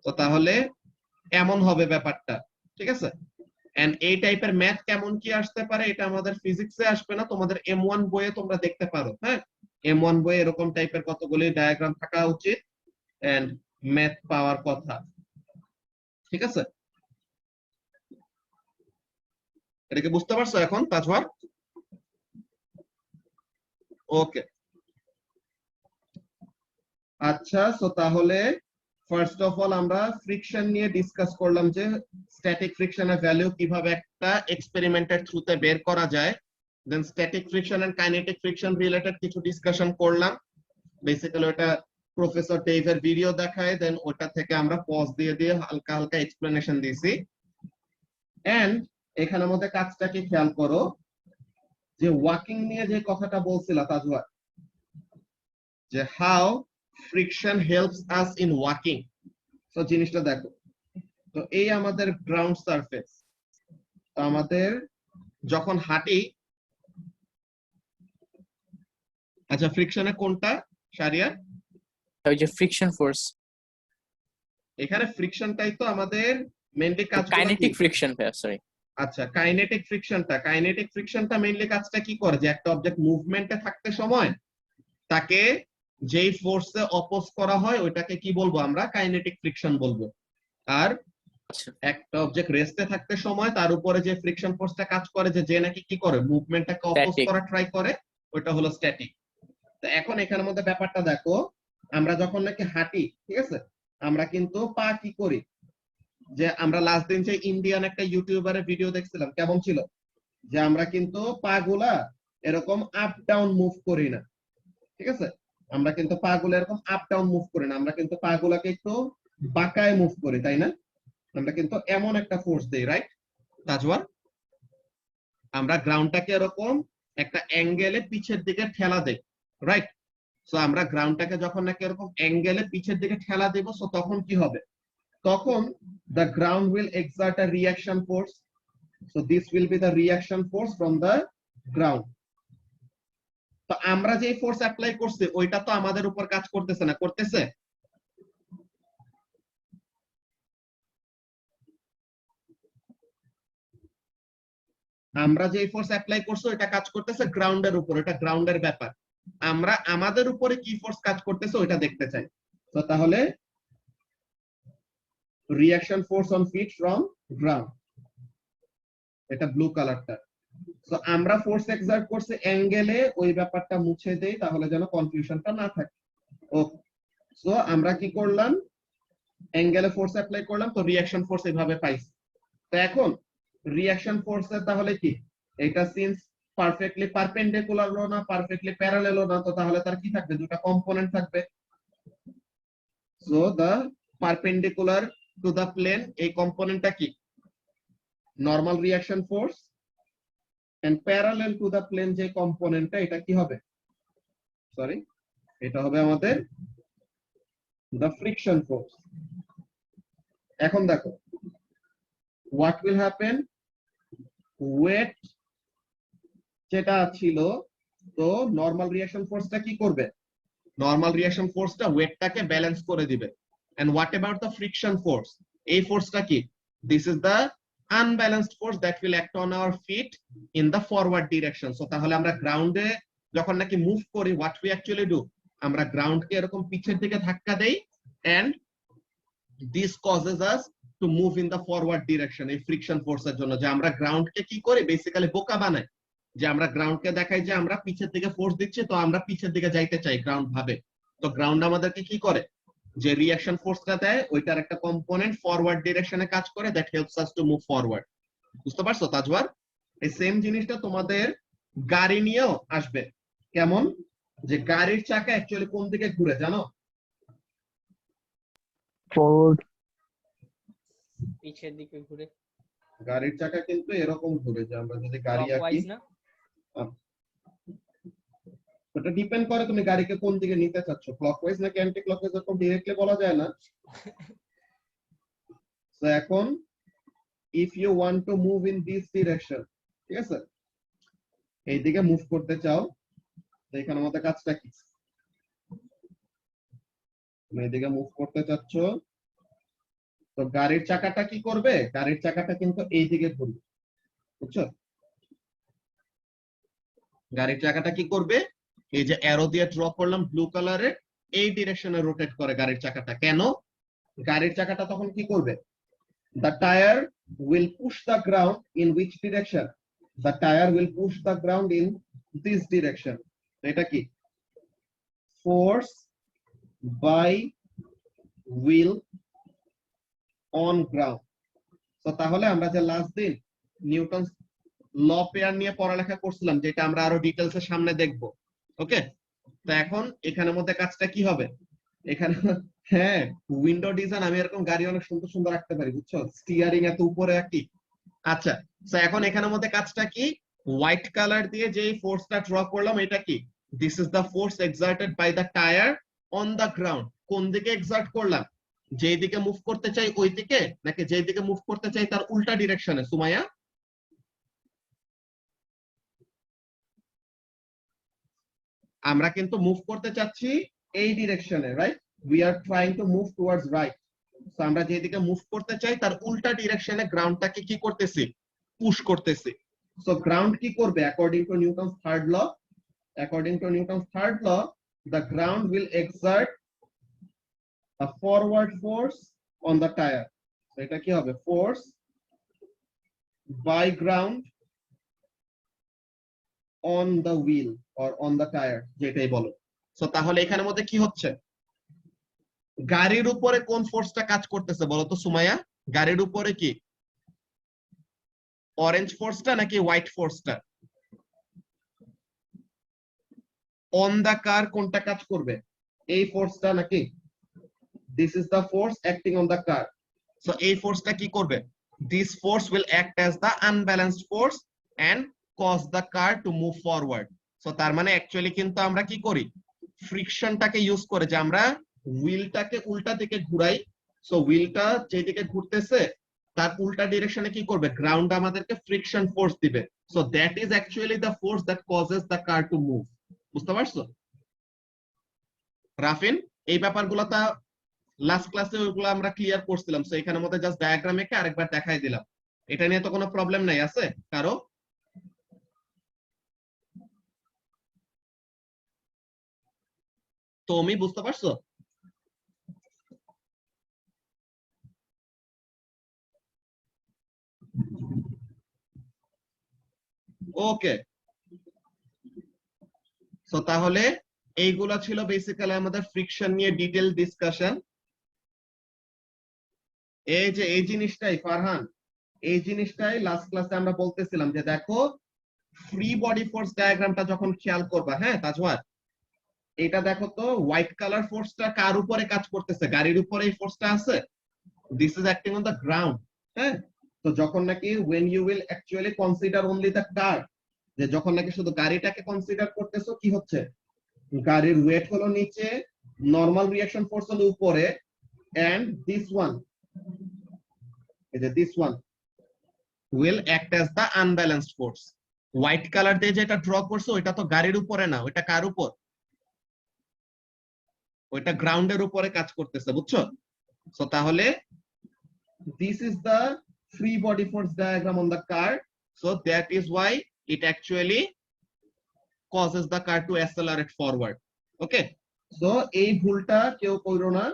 তো তাহলে এমন হবে ব্যাপারটা, ঠিক আছে। এন্ড এই টাইপের ম্যাথ কেমন কি আসতে পারে এটা আমাদের ফিজিক্সে আসবে না, তোমাদের M1 বইয়ে তোমরা দেখতে পারো। হ্যাঁ, M1 বইয়ে এরকম টাইপের কতগুলি ডায়াগ্রাম থাকা উচিত এন্ড ম্যাথ পাওয়ার কথা। ঠিক আছে, এটা কি বুঝতে পারছো এখন তাজওয়ার? ওকে, আচ্ছা। সো তাহলে ফার্স্ট অফ অল আমরা ফ্রিকশন নিয়ে ডিসকাস করলাম যে স্ট্যাটিক ফ্রিকশনের ভ্যালু কিভাবে একটা এক্সপেরিমেন্টের থ্রুতে বের করা যায়। Then static friction and kinetic friction related কিছু ডিসকাশন করলাম। বেসিক্যালি ওটা প্রফেসর ডেভের ভিডিও দেখায়, দেন ওটা থেকে আমরা পজ দিয়ে দিয়ে হালকা হালকা এক্সপ্লেনেশন দিয়েছি। এন্ড এখানের মধ্যে কাজটা কি খেয়াল করো, যে ওয়াকিং নিয়ে যে কথাটা বলছিলা তাজওয়ার, যে how friction helps us in walking. তো জিনিসটা দেখো, তো এই আমাদের গ্রাউন্ড সারফেস, তো আমাদের যখন হাঁটি, আচ্ছা ফ্রিকশনে কোনটা শারিয়া? ওই যে ফ্রিকশন ফোর্স, এখানে ফ্রিকশনটাই তো আমাদের মেইনলি কাজ করে। Kinetic friction, sorry. আচ্ছা, কাইনেটিক ফ্রিকশনটা মেইনলি কাজটা কি করে, যে একটা অবজেক্ট মুভমেন্টে থাকতে সময় তাকে যেই ফোর্সে অপোজ করা হয় ওইটাকে কি বলবো আমরা? কাইনেটিক ফ্রিকশন বলবো। আর একটা অবজেক্ট রেস্টে থাকতে সময় তার উপরে যে ফ্রিকশন ফোর্সটা কাজ করে, যে নাকি কি করে মুভমেন্টটাকে অপোজ করা ট্রাই করে, ওইটা হলো স্ট্যাটিক। তো এখন এখানের মধ্যে ব্যাপারটা দেখো, আমরা যখন নাকি হাঁটি, ঠিক আছে, আমরা কিন্তু পা কি করি, যে আমরা লাস্ট দিন যে ইন্ডিয়ান একটা ইউটিউবারের ভিডিও দেখছিলাম, কেমন ছিল, যে আমরা কিন্তু পা গুলা এরকম আপ ডাউন মুভ করি না। ঠিক আছে, আমরা কিন্তু পা গুলো এরকম আপ ডাউন মুভ করি না, আমরা কিন্তু পা গুলাকে একটু বাঁকায় মুভ করি, তাই না? আমরা কিন্তু এমন একটা ফোর্স দেই, রাইট তাজওয়ার? আমরা গ্রাউন্ডটাকে এরকম একটা অ্যাঙ্গেলে পিছের দিকে ঠেলা দেই, রাইট? সো আমরা গ্রাউন্ডটাকে যখন নাকি এরকম অ্যাঙ্গেলে পিছের দিকে ঠেলা দেব, সো তখন কি হবে? তখন the ground will exert a reaction force, so this will be the reaction force from the ground. তো আমরা যে ফোর্স অ্যাপ্লাই করছি ওইটা তো আমাদের উপর কাজ করতেছে না, করতেছে? আমরা যে ফোর্স অ্যাপ্লাই করছি ওইটা কাজ করতেছে গ্রাউন্ডের উপর, এটা গ্রাউন্ডের ব্যাপার। আমরা আমাদের উপরে কি ফোর্স কাজ করতেছে ওইটা দেখতে চাই। তো তাহলে reaction force on feet from ground, এটা ব্লু কালারটা। তো আমরা ফোর্স এক্সার্ট করছে অ্যাঙ্গেলে, ওই ব্যাপারটা মুছে দেই তাহলে যেন কনফিউশনটা না থাকে। ওকে, সো আমরা কি করলাম, অ্যাঙ্গেলে ফোর্স অ্যাপ্লাই করলাম, তো রিঅ্যাকশন ফোর্স এইভাবে পাইছি। তো এখন রিঅ্যাকশন ফোর্সের তাহলে কি, এটা সিন্স পারফেক্টলি পারপেন্ডিকুলার হলো না, পারফেক্টলি প্যারালাল না, তো তাহলে তার কি থাকবে? দুটো কম্পোনেন্ট থাকবে। So the perpendicular to the plane, এই কম্পোনেন্টটা কি? Normal reaction force. And parallel to the plane যে কম্পোনেন্টটা, এটা কি হবে? সরি, এটা হবে আমাদের দা ফ্রিকশন ফোর্স। এখন দেখো হোয়াট উইল হ্যাপেন, ওয়েট যেটা ছিল, তো নরমাল রিঅ্যাকশন ফোর্সটা কি করবে? নরমাল রিঅ্যাকশন ফোর্সটা ওয়েটটাকে ব্যালেন্স করে দিবে। And what about the friction force? এই ফোর্সটা কি? This is the unbalanced force that will act on our feet in the forward direction. So তাহলে আমরা গ্রাউন্ডে যখন নাকি মুভ করি, হোয়াট উই অ্যাকচুয়ালি ডু, আমরা গ্রাউন্ডকে এরকম পিছের দিকে ধাক্কা দেই, and this causes us to move in the forward direction. এই ফ্রিকশন ফোর্সের জন্য যে আমরা গ্রাউন্ডকে কি করি, বেসিক্যালি বোকা বানাই, যে আমরা গ্রাউন্ডকে দেখাই যে আমরা পিছের দিকে ফোর্স দিচ্ছি, তো আমরা পিছের দিকে যাইতে চাই গ্রাউন্ড ভাবে। তো গ্রাউন্ড আমাদেরকে কি করে, যে রিঅ্যাকশন ফোর্সটা দেয়, ওইটার একটা কম্পোনেন্ট ফরওয়ার্ড ডিরেকশনে কাজ করে, that helps us to move forward. বুঝতে পারছো তাজওয়ার? এই সেম জিনিসটা তোমাদের গাড়ি নিয়েও আসবে। কেমন? যে গাড়ির চাকা অ্যাকচুয়ালি কোন দিকে ঘুরে জানো? ফরওয়ার্ড। পিছের দিকে ঘুরে। গাড়ির চাকা কিন্তু এরকম ঘুরে, যে আমরা যদি গাড়ি আঁকি, ক্লকওয়াইজ না? ওটা ডিপেন্ড করে তুমি গাড়িকে কোন দিকে নিতে চাচ্ছ, ক্লকওয়াইজ নাকি অ্যান্টি ক্লকওয়াইজ, এরকম ডাইরেক্টলি বলা যায় না। তো এখন if you want to move in this direction, ঠিক আছে, এই দিকে মুভ করতে চাও, তো এখানে আমাদের কাজটা কি? তুমি এদিকে মুভ করতে চাচ্ছ, তো গাড়ির চাকাটা কি করবে, গাড়ির চাকাটা কিন্তু এই দিকে ঘুরবে, বুঝছো? গাড়ির চাকাটা কি করবে, এই যে অ্যারো দিয়ে ড্র করলাম ব্লু কালারের, এই ডিরেকশনে রোটেট করে গাড়ির চাকাটা। কেন? গাড়ির চাকাটা তখন কি করবে, the tire will push the ground in which direction, the tire will push the ground in this direction. এটা কি, force by wheel on ground. তো তাহলে আমরা যে লাস্ট দিন নিউটন ল পেয়ার নিয়ে পড়ালেখা করছিলাম, যেটা আমরা আরো ডিটেলসে সামনে দেখব, ওকে? তো এখন এখানের মধ্যে কাজটা কি হবে, এখানে হ্যাঁ উইন্ডো ডিজাইন আমি এরকম গাড়ি অনেক সুন্দর সুন্দর রাখতে পারি, বুঝছো? স্টিয়ারিং এত উপরে একটি। আচ্ছা, তো এখন এখানের মধ্যে কাজটা কি, হোয়াইট কালার দিয়ে যে ফোর্সটা ড্র করলাম, এটা কি, this is the force exerted by the tyre on the ground. কোন দিকে এক্সার্ট করলাম, যেই দিকে মুভ করতে চাই ওই দিকে, নাকি যেই দিকে মুভ করতে চাই তার উল্টা ডিরেকশনে? সুমাইয়া, আমরা কিন্তু মুভ করতে চাচ্ছি এই ডিরেকশনে, right? We are trying to move towards right. তো আমরা যেদিকে মুভ করতে চাই তার উল্টা ডিরেকশনে গ্রাউন্ডটাকে কি করতেছি, পুশ করতেছি। সো গ্রাউন্ড কি করবে, according to Newton's third law, according to Newton's third law, the ground will exert a forward force on the tire. So এটা কি হবে, force by ground on the wheel or on the tire, যেটাই বলো। So তাহলে এখানের মধ্যে কি হচ্ছে, গাড়ির উপরে কোন ফোর্সটা কাজ করতেছে বলো তো সুমাইয়া? গাড়ির উপরে কি অরেঞ্জ ফোর্সটা নাকি হোয়াইট ফোর্সটা? অন দা কার কোনটা কাজ করবে, এই ফোর্সটা নাকি? This is the force acting on the car. So এই ফোর্সটা কি করবে, this force will act as the unbalanced force and cause the car to move forward. So তার মানে অ্যাকচুয়ালি কিন্তু আমরা কি করি, ফ্রিকশনটাকে ইউজ করে যে আমরা হুইলটাকে উল্টা দিকে ঘুরাই। সো হুইলটা যেদিকে ঘুরতেছে তার উল্টা ডিরেকশনে কি করবে, গ্রাউন্ড আমাদেরকে ফ্রিকশন ফোর্স দিবে। So that is actually the force that causes the car to move. বুঝতে পারছো রাফিন? এই ব্যাপারগুলো তা লাস্ট ক্লাসে ওইগুলো আমরা ক্লিয়ার করছিলাম। সো এখানের মধ্যে জাস্ট ডায়াগ্রাম এঁকে আরেকবার দেখাই দিলাম। এটা নিয়ে তো কোনো প্রবলেম নাই আছে কারো? তুমি বুঝতে পারছো? ওকে, সো তাহলে এইগুলা ছিল বেসিক্যালি আমাদের ফ্রিকশন নিয়ে ডিটেইল ডিসকাশন। এই যে এই জিনিসটাই ফারহান, এই জিনিসটাই লাস্ট ক্লাসে আমরা বলতেছিলাম যে দেখো ফ্রি বডি ফোর্স ডায়াগ্রামটা যখন খেয়াল করবা, হ্যাঁ তাজওয়ার, এটা দেখো তো হোয়াইট কালার ফোর্সটা কার উপরে কাজ করতেছে, গাড়ির উপরে এই ফোর্সটা আছে। This is acting on the ground, হ্যাঁ? তো যখন নাকি when you will actually consider only the car, যে যখন নাকি শুধু গাড়িটাকে কনসিডার করতেছো, কি হচ্ছে, গাড়ির ওয়েট হলো নিচে, নরমাল রিঅ্যাকশন ফোর্স হলো উপরে, এন্ড দিস ওয়ান, এই যে this one will act as the unbalanced force. White colour দিয়ে যেটা ড্র করছো ওইটা তো গাড়ির উপরে না, ওইটা কার উপর, ওইটা গ্রাউন্ডের উপরে কাজ করতেছে, বুঝছো? সো তাহলে this is the free body force diagram on the car. So that is why it actually causes the car to accelerate forward. Okay, so এই ভুলটা কেউ করো না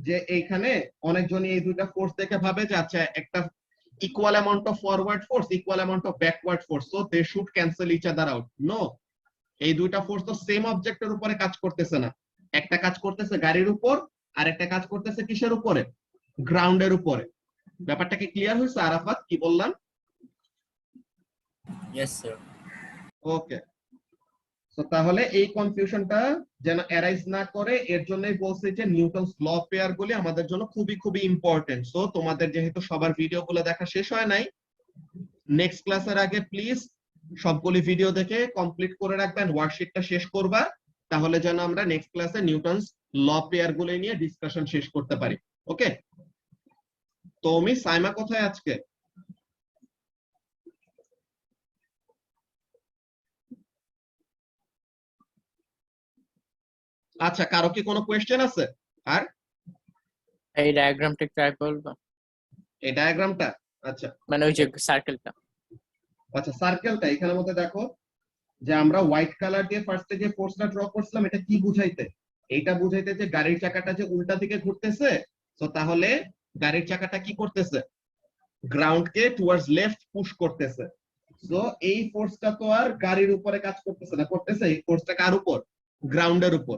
যে এইখানে অনেকজনই এই দুইটা ফোর্স দেখে ভাবে যে আচ্ছা একটা equal amount of forward force, equal amount of backward force, so they should cancel each other out. No, এই দুইটা ফোর্স তো সেম অবজেক্টের উপরে কাজ করতেছে না, একটা কাজ করতেছে গাড়ির উপর আর একটা কাজ করতেছে কিসের উপরে, গ্রাউন্ডের উপরে। ব্যাপারটা কি ক্লিয়ার হয়েছে আরাফাত, কি বললাম? Yes sir. ওকে, সো তাহলে এই কনফিউশনটা যেন অ্যারাইজ না করে এর জন্যই বলছি যে নিউটনস ল পেয়ার গুলি আমাদের জন্য খুবই খুবই ইম্পর্টেন্ট। সো তোমাদের যেহেতু সবার ভিডিওগুলো দেখা শেষ হয় নাই, নেক্সট ক্লাসের আগে প্লিজ সবগুলি ভিডিও দেখে কমপ্লিট করে রাখবেন, ওয়ার্কশিটটা শেষ করবা, তাহলে যেন আমরা নেক্সট ক্লাসে নিউটনস ল পেয়ার গুলি নিয়ে ডিসকাশন শেষ করতে পারি। ওকে, তুমি সাইমা কোথায় আজকে? আচ্ছা, কারো কি কোনো কোয়েশ্চেন আছে? আর এই ডায়াগ্রামটা একটু বলবো? এই ডায়াগ্রামটা? আচ্ছা মানে ওই যে সার্কেলটা। আচ্ছা, সার্কেলটা এখানের মধ্যে দেখো যে আমরা হোয়াইট কালার দিয়ে ফার্স্টে যে ফোর্সটা ড্র করছিলাম, এটা কি বুঝাইতে? এইটা বুঝাইতে যে গাড়ির চাকাটা যে উল্টা দিকে ঘুরতেছে, তো তাহলে গাড়ির চাকাটা কি করতেছে? গ্রাউন্ডকে টুয়ার্ডস লেফট পুশ করতেছে। সো এই ফোর্সটা তো আর গাড়ির উপরে কাজ করতেছে না, করতেছে এই ফোর্সটা কার উপর? গ্রাউন্ডের উপর।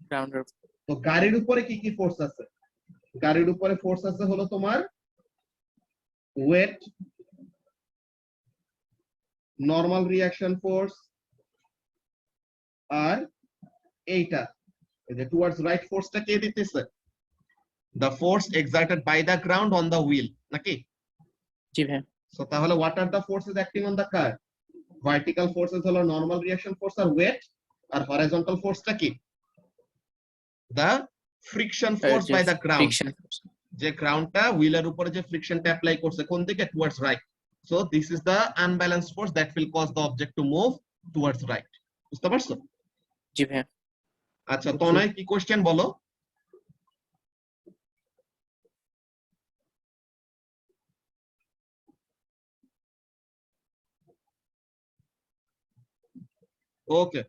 গ্রাউন্ডের। তো গাড়ির উপরে কি কি ফোর্স আছে? গাড়ির উপরে ফোর্স আছে হলো তোমার ওয়েট, নরমাল রিঅ্যাকশন ফোর্স, আর এইটা এই যে টুয়ার্ডস রাইট ফোর্সটা কে দিতেছে? The force exerted by the ground on the wheel, নাকি? জি ভাই। সো তাহলে what are the forces acting on the car? Vertical forces হলো নরমাল রিঅ্যাকশন ফোর্স আর ওয়েট, আর হরাইজন্টাল ফোর্সটা কি? The friction force by the ground. Friction. যে গ্রাউন্ডটা হুইলের উপরে যে ফ্রিকশনটা অ্যাপ্লাই করছে কোন দিকে? Towards right. So this is the unbalanced force that will cause the object to move towards right. বুঝতে পারছো? জি ভাই। আচ্ছা, তনয় কি কোশ্চেন বলো? ওকে,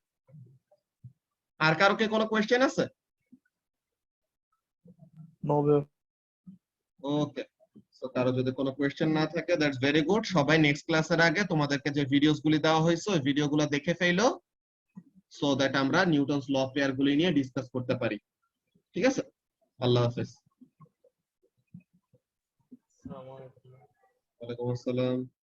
আর কারো কি কোনো কোশ্চেন আছে? নো ভাই। ওকে, সো কারো যদি কোনো কোশ্চেন না থাকে, দ্যাটস ভেরি গুড। সবাই নেক্সট ক্লাসের আগে তোমাদেরকে যে ভিডিওস গুলি দেওয়া হয়েছে ওই ভিডিওগুলো দেখে ফেলো, সো দ্যাট আমরা নিউটনস ল অফ এয়ার গুলি নিয়ে ডিসকাস করতে পারি। ঠিক আছে, আল্লাহ হাফেজ। আসসালামু আলাইকুম। ওয়ালাইকুম আসসালাম।